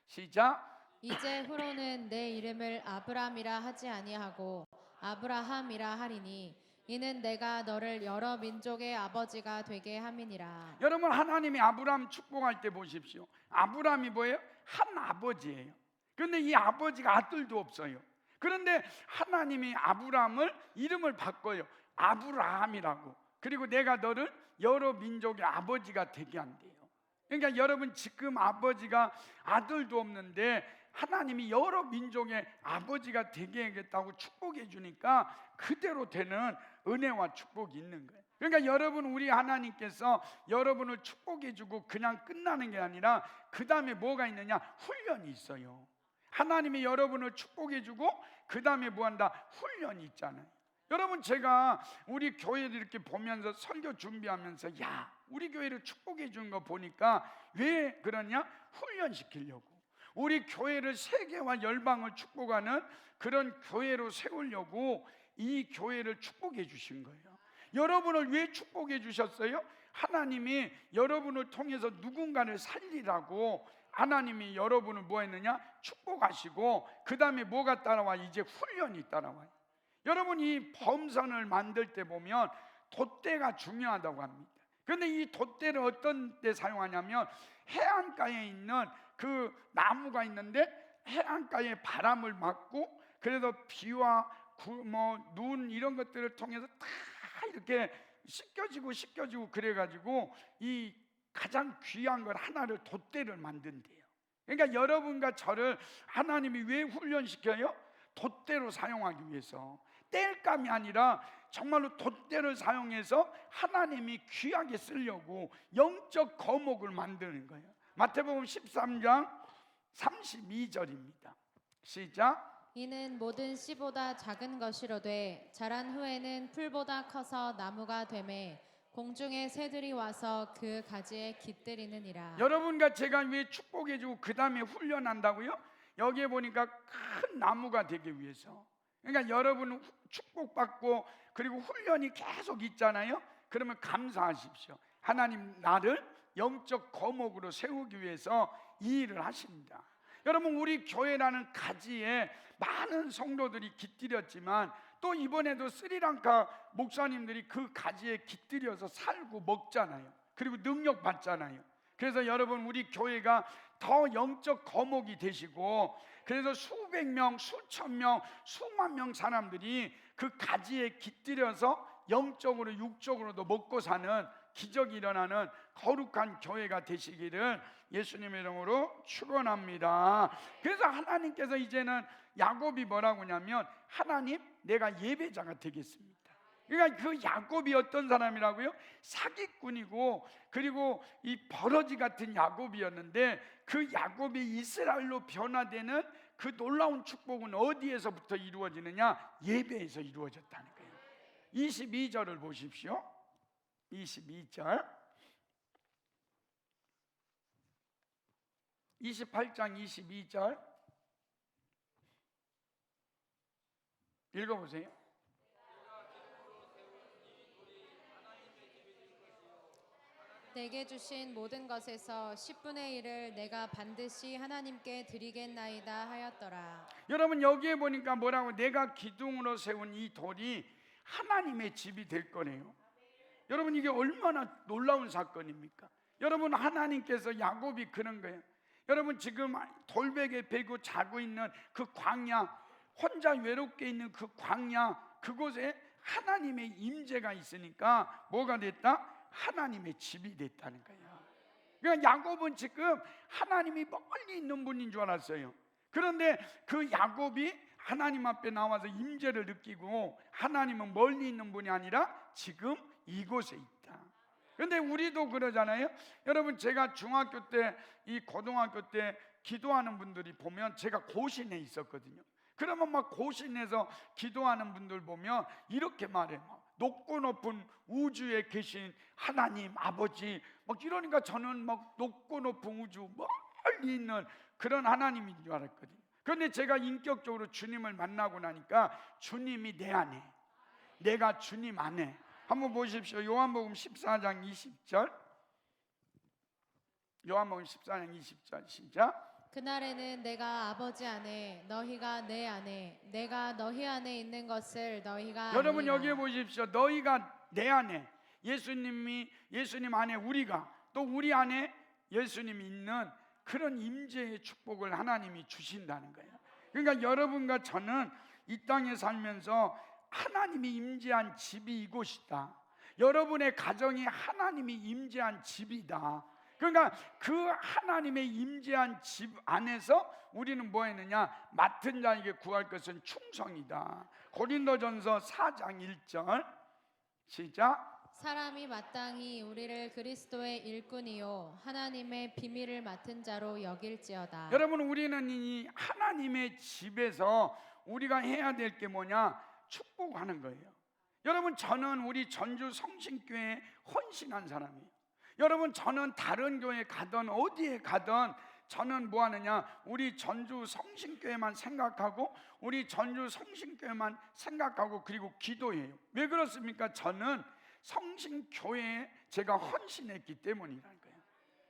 시작. 이제 후로는 내 이름을 아브람이라 하지 아니하고 아브라함이라 하리니 이는 내가 너를 여러 민족의 아버지가 되게 함이니라. 여러분, 하나님이 아브라함 축복할 때 보십시오. 아브라함이 뭐예요? 한 아버지예요. 그런데 이 아버지가 아들도 없어요. 그런데 하나님이 아브라함을 이름을 바꿔요. 아브라함이라고. 그리고 내가 너를 여러 민족의 아버지가 되게 한대요. 그러니까 여러분, 지금 아버지가 아들도 없는데 하나님이 여러 민족의 아버지가 되게 하겠다고 축복해 주니까 그대로 되는 은혜와 축복이 있는 거예요. 그러니까 여러분, 우리 하나님께서 여러분을 축복해 주고 그냥 끝나는 게 아니라 그 다음에 뭐가 있느냐? 훈련이 있어요. 하나님이 여러분을 축복해 주고 그 다음에 뭐 한다? 훈련이 있잖아요. 여러분, 제가 우리 교회를 이렇게 보면서 설교 준비하면서 야, 우리 교회를 축복해 주는 거 보니까 왜 그러냐? 훈련시키려고. 우리 교회를 세계와 열방을 축복하는 그런 교회로 세우려고 이 교회를 축복해 주신 거예요. 여러분을 왜 축복해 주셨어요? 하나님이 여러분을 통해서 누군가를 살리라고 하나님이 여러분을 뭐 했느냐? 축복하시고 그 다음에 뭐가 따라와? 이제 훈련이 따라와요. 여러분, 이 범선을 만들 때 보면 돛대가 중요하다고 합니다. 그런데 이 돛대를 어떤 때 사용하냐면 해안가에 있는 그 나무가 있는데 해안가에 바람을 막고 그래서 비와 눈 이런 것들을 통해서 다 이렇게 씻겨지고 그래가지고 이 가장 귀한 걸 하나를 돛대를 만든대요. 그러니까 여러분과 저를 하나님이 왜 훈련시켜요? 돛대로 사용하기 위해서. 땔감이 아니라 정말로 돛대를 사용해서 하나님이 귀하게 쓰려고 영적 거목을 만드는 거예요. 마태복음 13장 32절입니다. 시작. 이는 모든 씨보다 작은 것이로되 자란 후에는 풀보다 커서 나무가 되매 공중의 새들이 와서 그 가지에 깃들이느니라. 여러분과 제가 왜 축복해주고 그 다음에 훈련한다고요? 여기에 보니까 큰 나무가 되기 위해서. 그러니까 여러분은 축복받고 그리고 훈련이 계속 있잖아요. 그러면 감사하십시오. 하나님 나를 영적 거목으로 세우기 위해서 이 일을 하십니다. 여러분, 우리 교회라는 가지에 많은 성도들이 깃들였지만 또 이번에도 스리랑카 목사님들이 그 가지에 깃들여서 살고 먹잖아요. 그리고 능력 받잖아요. 그래서 여러분, 우리 교회가 더 영적 거목이 되시고 그래서 수백 명, 수천 명, 수만 명 사람들이 그 가지에 깃들여서 영적으로 육적으로도 먹고 사는 기적이 일어나는 거룩한 교회가 되시기를 예수님의 이름으로 축원합니다. 그래서 하나님께서 이제는 야곱이 뭐라고 하냐면 하나님, 내가 예배자가 되겠습니다. 그러니까 그 야곱이 어떤 사람이라고요? 사기꾼이고 그리고 이 버러지 같은 야곱이었는데 그 야곱이 이스라엘로 변화되는 그 놀라운 축복은 어디에서부터 이루어지느냐? 예배에서 이루어졌다는 거예요. 22절을 보십시오. 22절 28장 22절 읽어보세요. 내게 주신 모든 것에서 10분의 1을 내가 반드시 하나님께 드리겠나이다 하였더라. 여러분, 여기에 보니까 뭐라고? 내가 기둥으로 세운 이 돌이 하나님의 집이 될 거네요. 여러분, 이게 얼마나 놀라운 사건입니까? 여러분, 하나님께서 야곱이 그런 거예요. 여러분, 지금 돌베개 베고 자고 있는 그 광야, 혼자 외롭게 있는 그 광야, 그곳에 하나님의 임재가 있으니까 뭐가 됐다? 하나님의 집이 됐다는 거예요. 그러니까 야곱은 지금 하나님이 멀리 있는 분인 줄 알았어요. 그런데 그 야곱이 하나님 앞에 나와서 임재를 느끼고 하나님은 멀리 있는 분이 아니라 지금 이곳에 있다. 그런데 우리도 그러잖아요. 여러분, 제가 중학교 때, 이 고등학교 때 기도하는 분들이 보면 제가 고신에 있었거든요. 그러면 막 고신에서 기도하는 분들 보면 이렇게 말해요. 높고 높은 우주에 계신 하나님 아버지, 막 이러니까 저는 막 높고 높은 우주 멀리 있는 그런 하나님인 줄 알았거든요. 그런데 제가 인격적으로 주님을 만나고 나니까 주님이 내 안에, 내가 주님 안에. 한번 보십시오. 요한복음 14장 20절. 요한복음 14장 20절 시작. 그날에는 내가 아버지 안에 너희가 내 안에 내가 너희 안에 있는 것을 너희가 여러분, 알리라. 여기에 보십시오. 너희가 내 안에, 예수님 안에 우리가, 또 우리 안에 예수님이 있는 그런 임재의 축복을 하나님이 주신다는 거예요. 그러니까 여러분과 저는 이 땅에 살면서 하나님이 임재한 집이 이곳이다. 여러분의 가정이 하나님이 임재한 집이다. 그러니까 그 하나님의 임재한 집 안에서 우리는 뭐 했느냐? 맡은 자에게 구할 것은 충성이다. 고린도전서 4장 1절 시작. 사람이 마땅히 우리를 그리스도의 일꾼이요 하나님의 비밀을 맡은 자로 여길지어다. 여러분, 우리는 이 하나님의 집에서 우리가 해야 될 게 뭐냐? 축복하는 거예요. 여러분, 저는 우리 전주 성신교회에 헌신한 사람이에요. 여러분, 저는 다른 교회 가든 어디에 가든 저는 뭐 하느냐? 우리 전주 성신교회만 생각하고 우리 전주 성신교회만 생각하고 그리고 기도해요. 왜 그렇습니까? 저는 성신교회에 제가 헌신했기 때문이라는 거예요.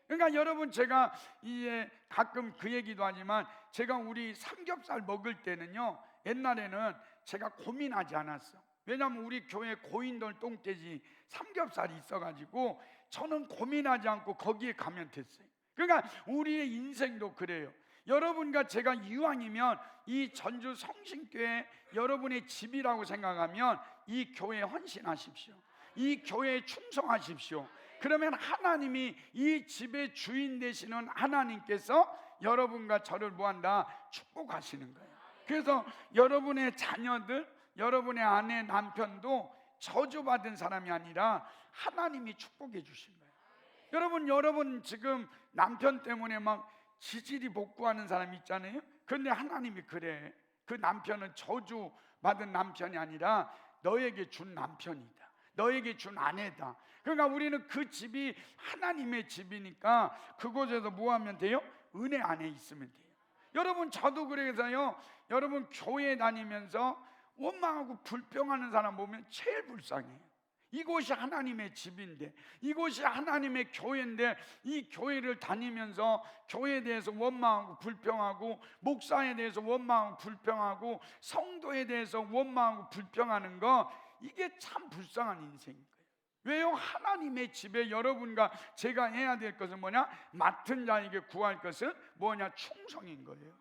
그러니까 여러분, 제가 이제 가끔 그 얘기도 하지만 제가 우리 삼겹살 먹을 때는요, 옛날에는 제가 고민하지 않았어. 왜냐하면 우리 교회 고인돌 똥돼지 삼겹살이 있어가지고 저는 고민하지 않고 거기에 가면 됐어요. 그러니까 우리의 인생도 그래요. 여러분과 제가 이왕이면 이 전주 성신교회 여러분의 집이라고 생각하면 이 교회에 헌신하십시오. 이 교회에 충성하십시오. 그러면 하나님이 이 집의 주인 되시는 하나님께서 여러분과 저를 뭐한다? 축복하시는 거예요. 그래서 여러분의 자녀들, 여러분의 아내, 남편도 저주받은 사람이 아니라 하나님이 축복해 주신 거예요. 여러분 지금 남편 때문에 막 지질이 복구하는 사람이 있잖아요. 그런데 하나님이 그래, 그 남편은 저주받은 남편이 아니라 너에게 준 남편이다, 너에게 준 아내다. 그러니까 우리는 그 집이 하나님의 집이니까 그곳에서 뭐 하면 돼요? 은혜 안에 있으면 돼요. 여러분, 저도 그래서요, 여러분 교회 다니면서 원망하고 불평하는 사람 보면 제일 불쌍해요. 이곳이 하나님의 집인데, 이곳이 하나님의 교회인데, 이 교회를 다니면서 교회에 대해서 원망하고 불평하고, 목사에 대해서 원망하고 불평하고, 성도에 대해서 원망하고 불평하는 거, 이게 참 불쌍한 인생인 거예요. 왜요? 하나님의 집에 여러분과 제가 해야 될 것은 뭐냐? 맡은 자에게 구할 것은 뭐냐? 충성인 거예요.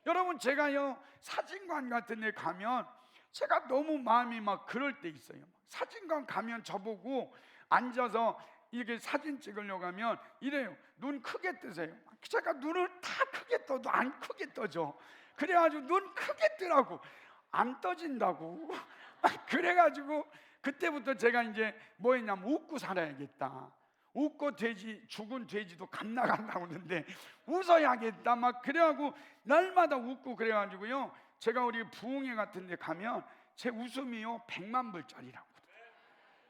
여러분, 제가요 사진관 같은 데 가면 제가 너무 마음이 막 그럴 때 있어요. 사진관 가면 저보고 앉아서 이렇게 사진 찍으려고 하면 이래요. 눈 크게 뜨세요. 제가 눈을 다 크게 떠도 안 크게 떠져. 그래가지고 눈 크게 뜨라고, 안 떠진다고. 그래가지고 그때부터 제가 이제 뭐 했냐면 웃고 살아야겠다. 웃고 죽은 돼지도 감나간다고 하는데 웃어야겠다 막 그래가지고 날마다 웃고 그래가지고요, 제가 우리 부흥회 같은 데 가면 제 웃음이요 100만 불짜리라고.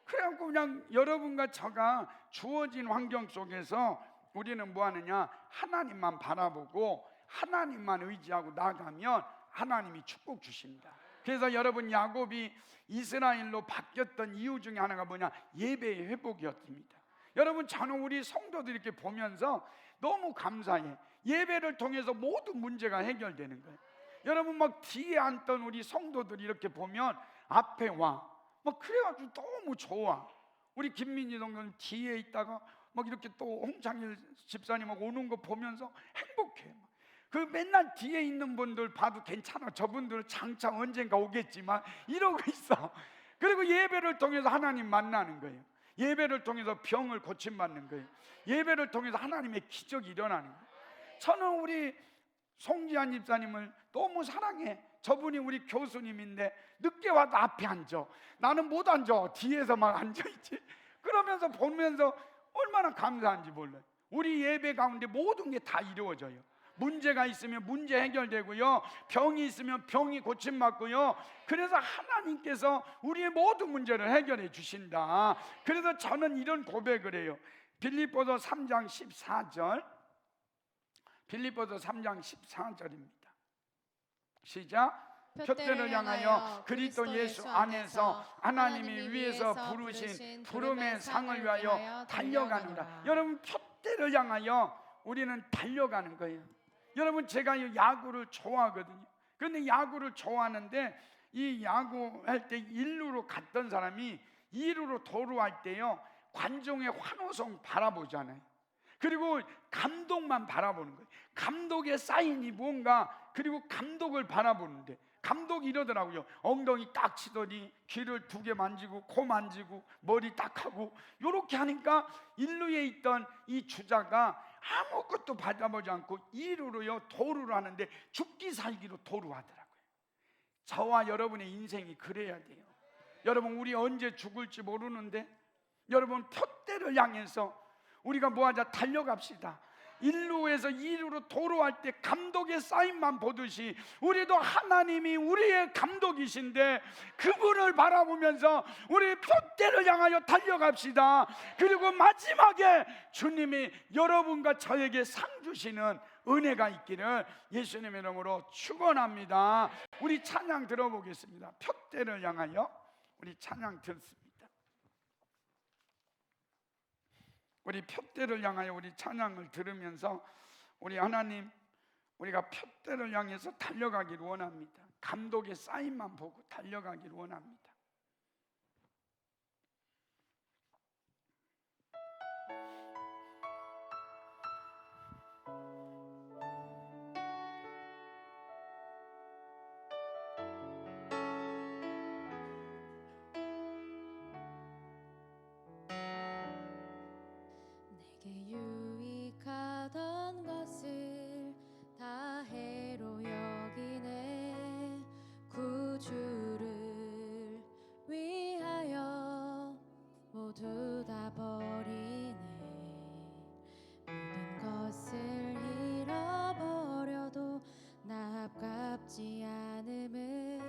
그래갖고 그냥 여러분과 저가 주어진 환경 속에서 우리는 뭐 하느냐? 하나님만 바라보고 하나님만 의지하고 나가면 하나님이 축복 주십니다. 그래서 여러분, 야곱이 이스라엘로 바뀌었던 이유 중에 하나가 뭐냐? 예배의 회복이었습니다. 여러분, 저는 우리 성도들 이렇게 보면서 너무 감사해. 예배를 통해서 모든 문제가 해결되는 거예요. 여러분, 막 뒤에 앉던 우리 성도들이 이렇게 보면 앞에 와. 막 그래가지고 너무 좋아. 우리 김민희 동료는 뒤에 있다가 막 이렇게 또 홍창일 집사님하고 오는 거 보면서 행복해. 그 맨날 뒤에 있는 분들 봐도 괜찮아. 저분들은 장차 언젠가 오겠지만 이러고 있어. 그리고 예배를 통해서 하나님 만나는 거예요. 예배를 통해서 병을 고침받는 거예요. 예배를 통해서 하나님의 기적이 일어나는 거예요. 저는 우리 송지한 집사님을 너무 사랑해. 저분이 우리 교수님인데 늦게 와도 앞에 앉아. 나는 못 앉아. 뒤에서 막 앉아있지. 그러면서 보면서 얼마나 감사한지 몰라요. 우리 예배 가운데 모든 게 다 이루어져요. 문제가 있으면 문제 해결되고요, 병이 있으면 병이 고침받고요. 그래서 하나님께서 우리의 모든 문제를 해결해 주신다. 그래서 저는 이런 고백을 해요. 빌립보서 3장 14절, 빌립보서 3장 14절입니다. 시작. 표대를 향하여 그리스도 예수 안에서 하나님이 위에서 부르신 부름의 상을 위하여 달려가노라. 여러분, 표대를 향하여 우리는 달려가는 거예요. 여러분, 제가 야구를 좋아하거든요. 그런데 야구를 좋아하는데 이 야구할 때 1루로 갔던 사람이 2루로 도루할 때요, 관중의 환호성 바라보잖아요. 그리고 감독만 바라보는 거예요. 감독의 사인이 뭔가, 그리고 감독을 바라보는데 감독이 이러더라고요. 엉덩이 딱 치더니 귀를 2개 만지고 코 만지고 머리 딱 하고 이렇게 하니까 1루에 있던 이 주자가 아무것도 받아보지 않고 2루로요 도루를 하는데 죽기 살기로 도루하더라고요. 저와 여러분의 인생이 그래야 돼요. 여러분, 우리 언제 죽을지 모르는데 여러분, 표대를 향해서 우리가 뭐하자? 달려갑시다. 1루에서 2루로 도루할 때 감독의 사인만 보듯이 우리도 하나님이 우리의 감독이신데 그분을 바라보면서 우리 표대를 향하여 달려갑시다. 그리고 마지막에 주님이 여러분과 저에게 상 주시는 은혜가 있기를 예수님의 이름으로 축원합니다. 우리 찬양 들어보겠습니다. 표대를 향하여 우리 찬양 듣습니다. 우리 표대를 향하여 우리 찬양을 들으면서 우리 하나님, 우리가 표대를 향해서 달려가기를 원합니다. 감독의 사인만 보고 달려가기를 원합니다. 내게 유익하던 것을 다 해로 여기네. 구주를 위하여 모두 다 버리네. 모든 것을 잃어버려도 나 아깝지 않음은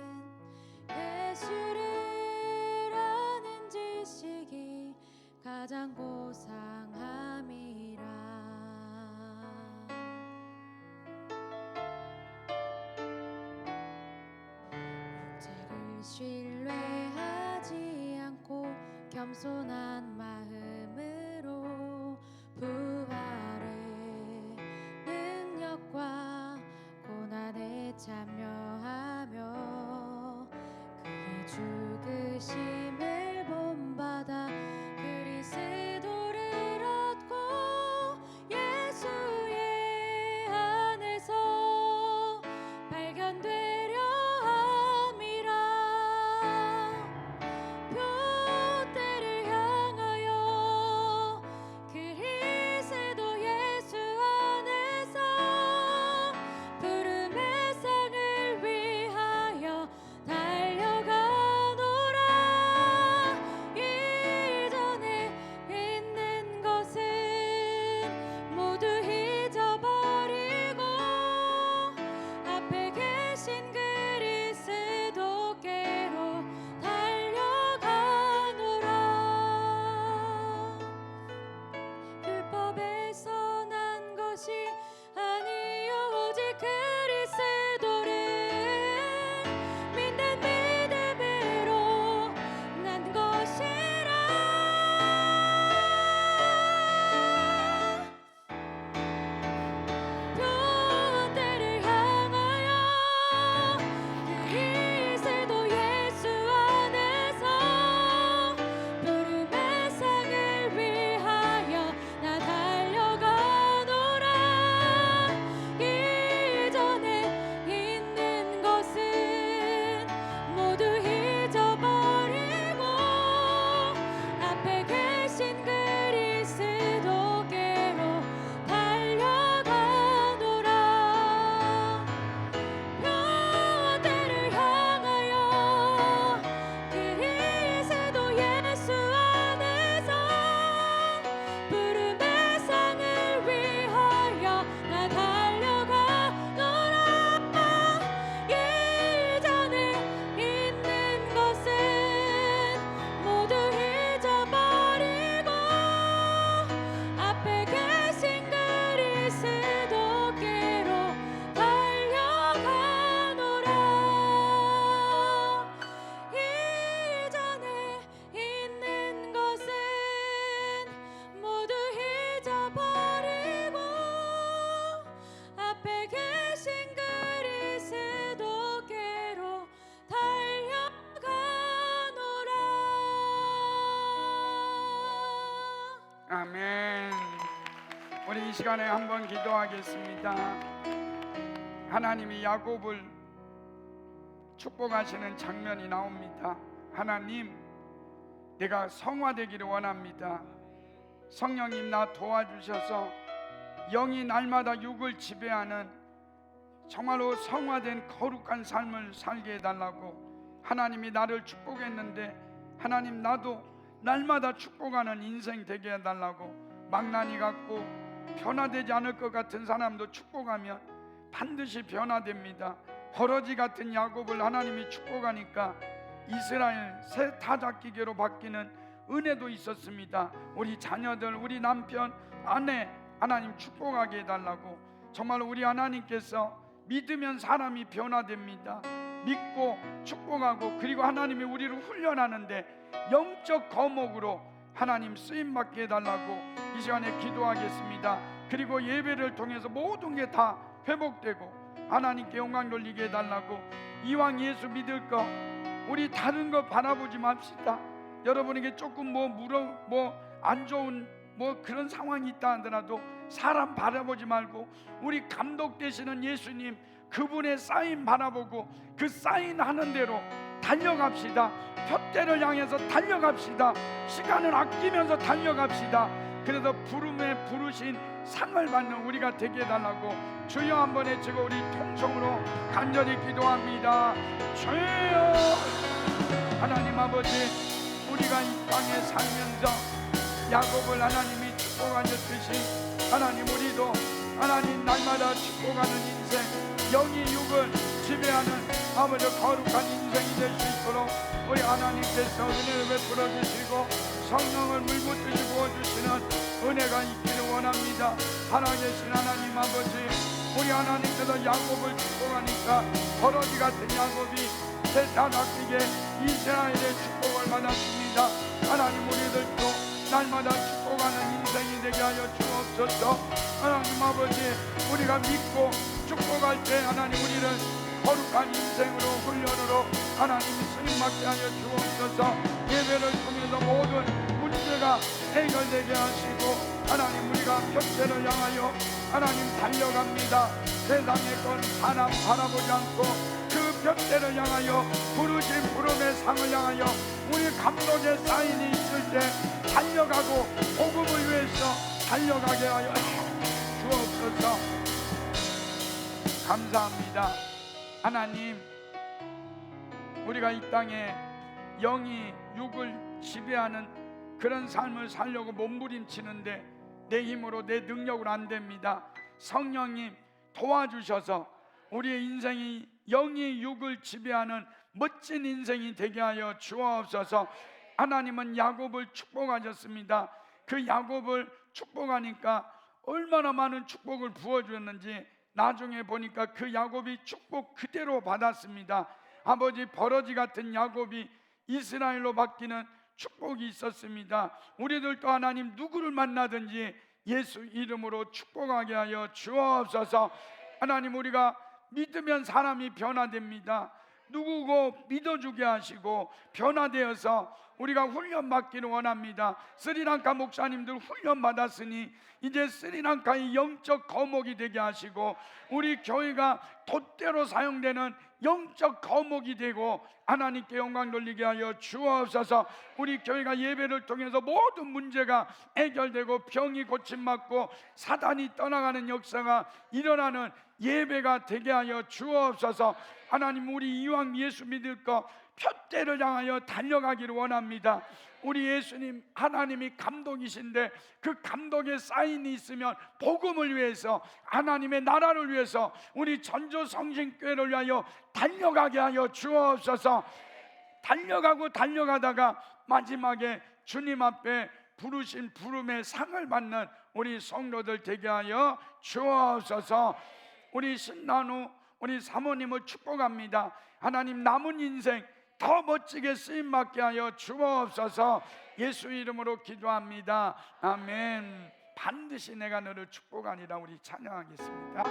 예수를 아는 지식이 가장 고상함이라. 육체를 신뢰하지 않고 겸손한 마음으로 부활의 능력과 고난에 참여하며 그의 죽으심을 본받아 그리스도를 얻고 예수의 안에서 발견되려 함이라. 표대를 향하여 그리스도 예수 안에서 부름의 상을 위하여 달려가노라. 이전에 있는 것은 모두 잊어버리고 앞에 계신 그리스도께로 달려가노라. 율법에서 난 것이 아니요 오직 그리스도를 믿는 믿음으로 난 것이라. 표대를 향하여 그리스도 예수 안에서 부름의 상을 위하여 나 달려가노라. 이전에 있는 것은 모두 잊어버리고 앞에 계신 그리스도께로 달려가노라. 표대를 향하여 그리스도 예수 안에서 부름의 상을 위하여 나 달려가노라. 이전에 있는 것은 모두 잊어버리고 앞에 계신 그리스도께로 달려가노라. 이전에 있는 것은 모두 잊어버리고 앞에 계신 그리스도께로 달려가노라. 아멘. 우리 이 시간에 한번 기도하겠습니다. 하나님이 야곱을 축복하시는 장면이 나옵니다. 하나님, 내가 성화되기를 원합니다. 성령님, 나 도와주셔서 영이 날마다 육을 지배하는 정말로 성화된 거룩한 삶을 살게 해달라고 하나님이 나를 축복했는데, 하나님, 나도 날마다 축복하는 인생 되게 해달라고. 망나니 같고 변화되지 않을 것 같은 사람도 축복하면 반드시 변화됩니다. 버러지 같은 야곱을 하나님이 축복하니까 이스라엘 새 타작기계로 바뀌는 은혜도 있었습니다. 우리 자녀들, 우리 남편, 아내 하나님 축복하게 해달라고. 정말로 우리 하나님께서 믿으면 사람이 변화됩니다. 믿고 축복하고, 그리고 하나님이 우리를 훈련하는데 영적 거목으로 하나님 쓰임받게 해달라고 이 시간에 기도하겠습니다. 그리고 예배를 통해서 모든 게 다 회복되고 하나님께 영광 돌리게 해달라고, 이왕 예수 믿을 거 우리 다른 거 바라보지 맙시다. 여러분에게 조금 안 좋은 그런 상황이 있다 하더라도 사람 바라보지 말고 우리 감독 되시는 예수님, 그분의 사인 바라보고 그 사인 하는 대로 달려갑시다. 표대를 향해서 달려갑시다. 시간을 아끼면서 달려갑시다. 그래서 부름에 부르신 상을 받는 우리가 되게 해달라고 주여 한번 외치고 우리 통성으로 간절히 기도합니다. 주여. 하나님 아버지, 우리가 이 땅에 살면서 야곱을 하나님이 축복하셨듯이 하나님 우리도 하나님 날마다 축복하는 인생, 영이 육을 지배하는 아버지 거룩한 인생이 될 수 있도록 우리 하나님께서 은혜를 베풀어 주시고 성령을 물붓듯이 부어주시는 은혜가 있기를 원합니다. 살아계신 하나님 아버지, 우리 하나님께서 야곱을 축복하니까 버러지 같은 야곱이 세상 아끼게 이스라엘의 축복을 받았습니다. 하나님 우리들도 날마다 축복하는 인생이 되게 하여 주옵소서. 하나님 아버지, 우리가 믿고 축복할 때 하나님 우리를 거룩한 인생으로 훈련으로 하나님이 쓰임받게 하여 주옵소서. 예배를 통해서 모든 문제가 해결되게 하시고 하나님 우리가 표대를 향하여 하나님 달려갑니다. 세상의 건 사람 바라보지 않고 그 표대를 향하여 부르신 부름의 상을 향하여 우리 감독의 사인이 있을 때 달려가고 복음을 위해서 달려가게 하여 주옵소서. 감사합니다. 하나님, 우리가 이 땅에 영이 육을 지배하는 그런 삶을 살려고 몸부림치는데 내 힘으로 내 능력으로 안 됩니다. 성령님 도와주셔서 우리의 인생이 영이 육을 지배하는 멋진 인생이 되게 하여 주옵소서. 하나님은 야곱을 축복하셨습니다. 그 야곱을 축복하니까 얼마나 많은 축복을 부어주었는지 나중에 보니까 그 야곱이 축복 그대로 받았습니다. 아버지, 버러지 같은 야곱이 이스라엘로 바뀌는 축복이 있었습니다. 우리들도 하나님 누구를 만나든지 예수 이름으로 축복하게 하여 주옵소서. 하나님, 우리가 믿으면 사람이 변화됩니다. 누구고 믿어주게 하시고 변화되어서 우리가 훈련받기를 원합니다. 스리랑카 목사님들 훈련받았으니 이제 스리랑카의 영적 거목이 되게 하시고 우리 교회가 돛대로 사용되는 영적 거목이 되고 하나님께 영광 돌리게 하여 주옵소서. 우리 교회가 예배를 통해서 모든 문제가 해결되고 병이 고침받고 사단이 떠나가는 역사가 일어나는 예배가 되게 하여 주옵소서. 하나님, 우리 이왕 예수 믿을 거 표대를 향하여 달려가기를 원합니다. 우리 예수님 하나님이 감독이신데 그 감독의 사인이 있으면 복음을 위해서 하나님의 나라를 위해서 우리 전조성신교회를 위하여 달려가게 하여 주옵소서. 달려가고 달려가다가 마지막에 주님 앞에 부르신 부름의 상을 받는 우리 성도들 되게 하여 주옵소서. 우리 신난우 우리 사모님을 축복합니다. 하나님, 남은 인생 더 멋지게 쓰임받게 하여 주옵소서. 예수 이름으로 기도합니다. 아멘. 반드시 내가 너를 축복하리라. 우리 찬양하겠습니다.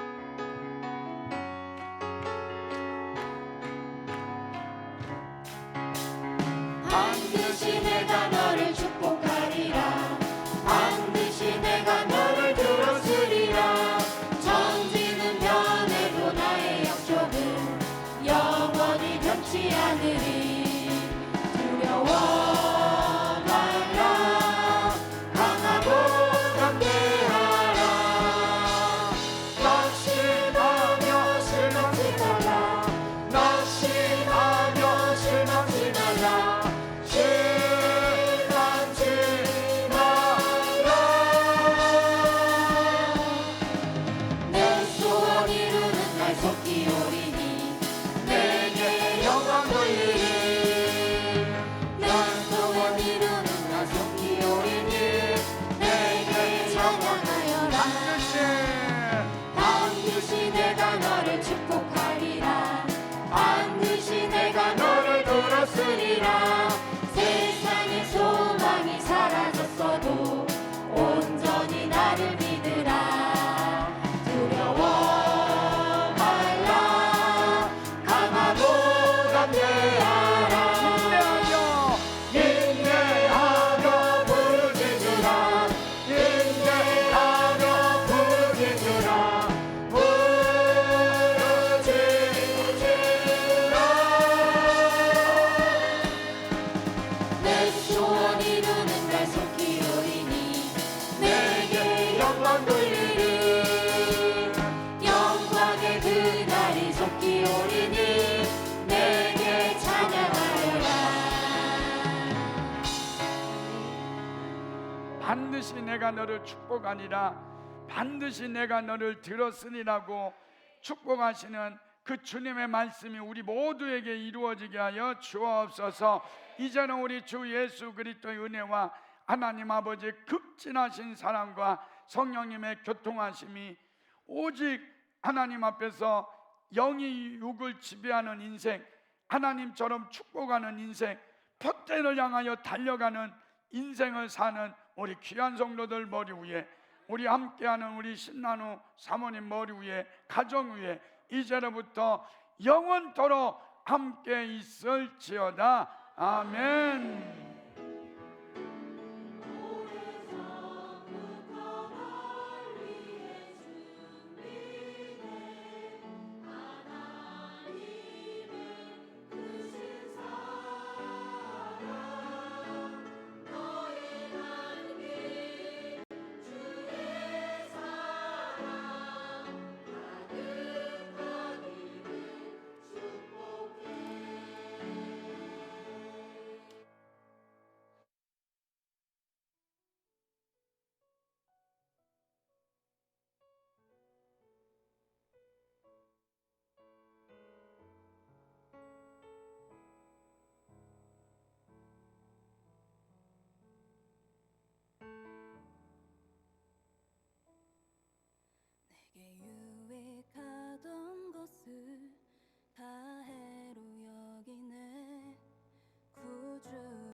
반드시 내가 너를 축복하리라. 반드시 내가 너를 들었으리라. 천지는 변해도 나의 약속은 영원히 변치 않으리. 두려워 말라. 강하고 담대하라. 낙심하며 실망치 말라. 낙심하며 실망치 말라. 실망치 말라. 내 소원 이루는 날 속히 오리니 내게 영광 돌리리. 내 소원 이루는 날 속히 오리니 내게 찬양하여라. 반드시 내가 너를 축복하리라. 반드시 내가 너를 들었으리라. 세상의 소망이 사라져 반드시 내가 너를 축복하리라, 반드시 내가 너를 들었으리라고 축복하시는 그 주님의 말씀이 우리 모두에게 이루어지게 하여 주옵소서. 이제는 우리 주 예수 그리스도의 은혜와 하나님 아버지의 극진하신 사랑과 성령님의 교통하심이 오직 하나님 앞에서 영이 육을 지배하는 인생, 하나님처럼 축복하는 인생, 표대를 향하여 달려가는 인생을 사는 우리 귀한 성도들 머리 위에, 우리 함께하는 우리 신나누 사모님 머리 위에, 가정 위에 이제로부터 영원토록 함께 있을지어다. 아멘.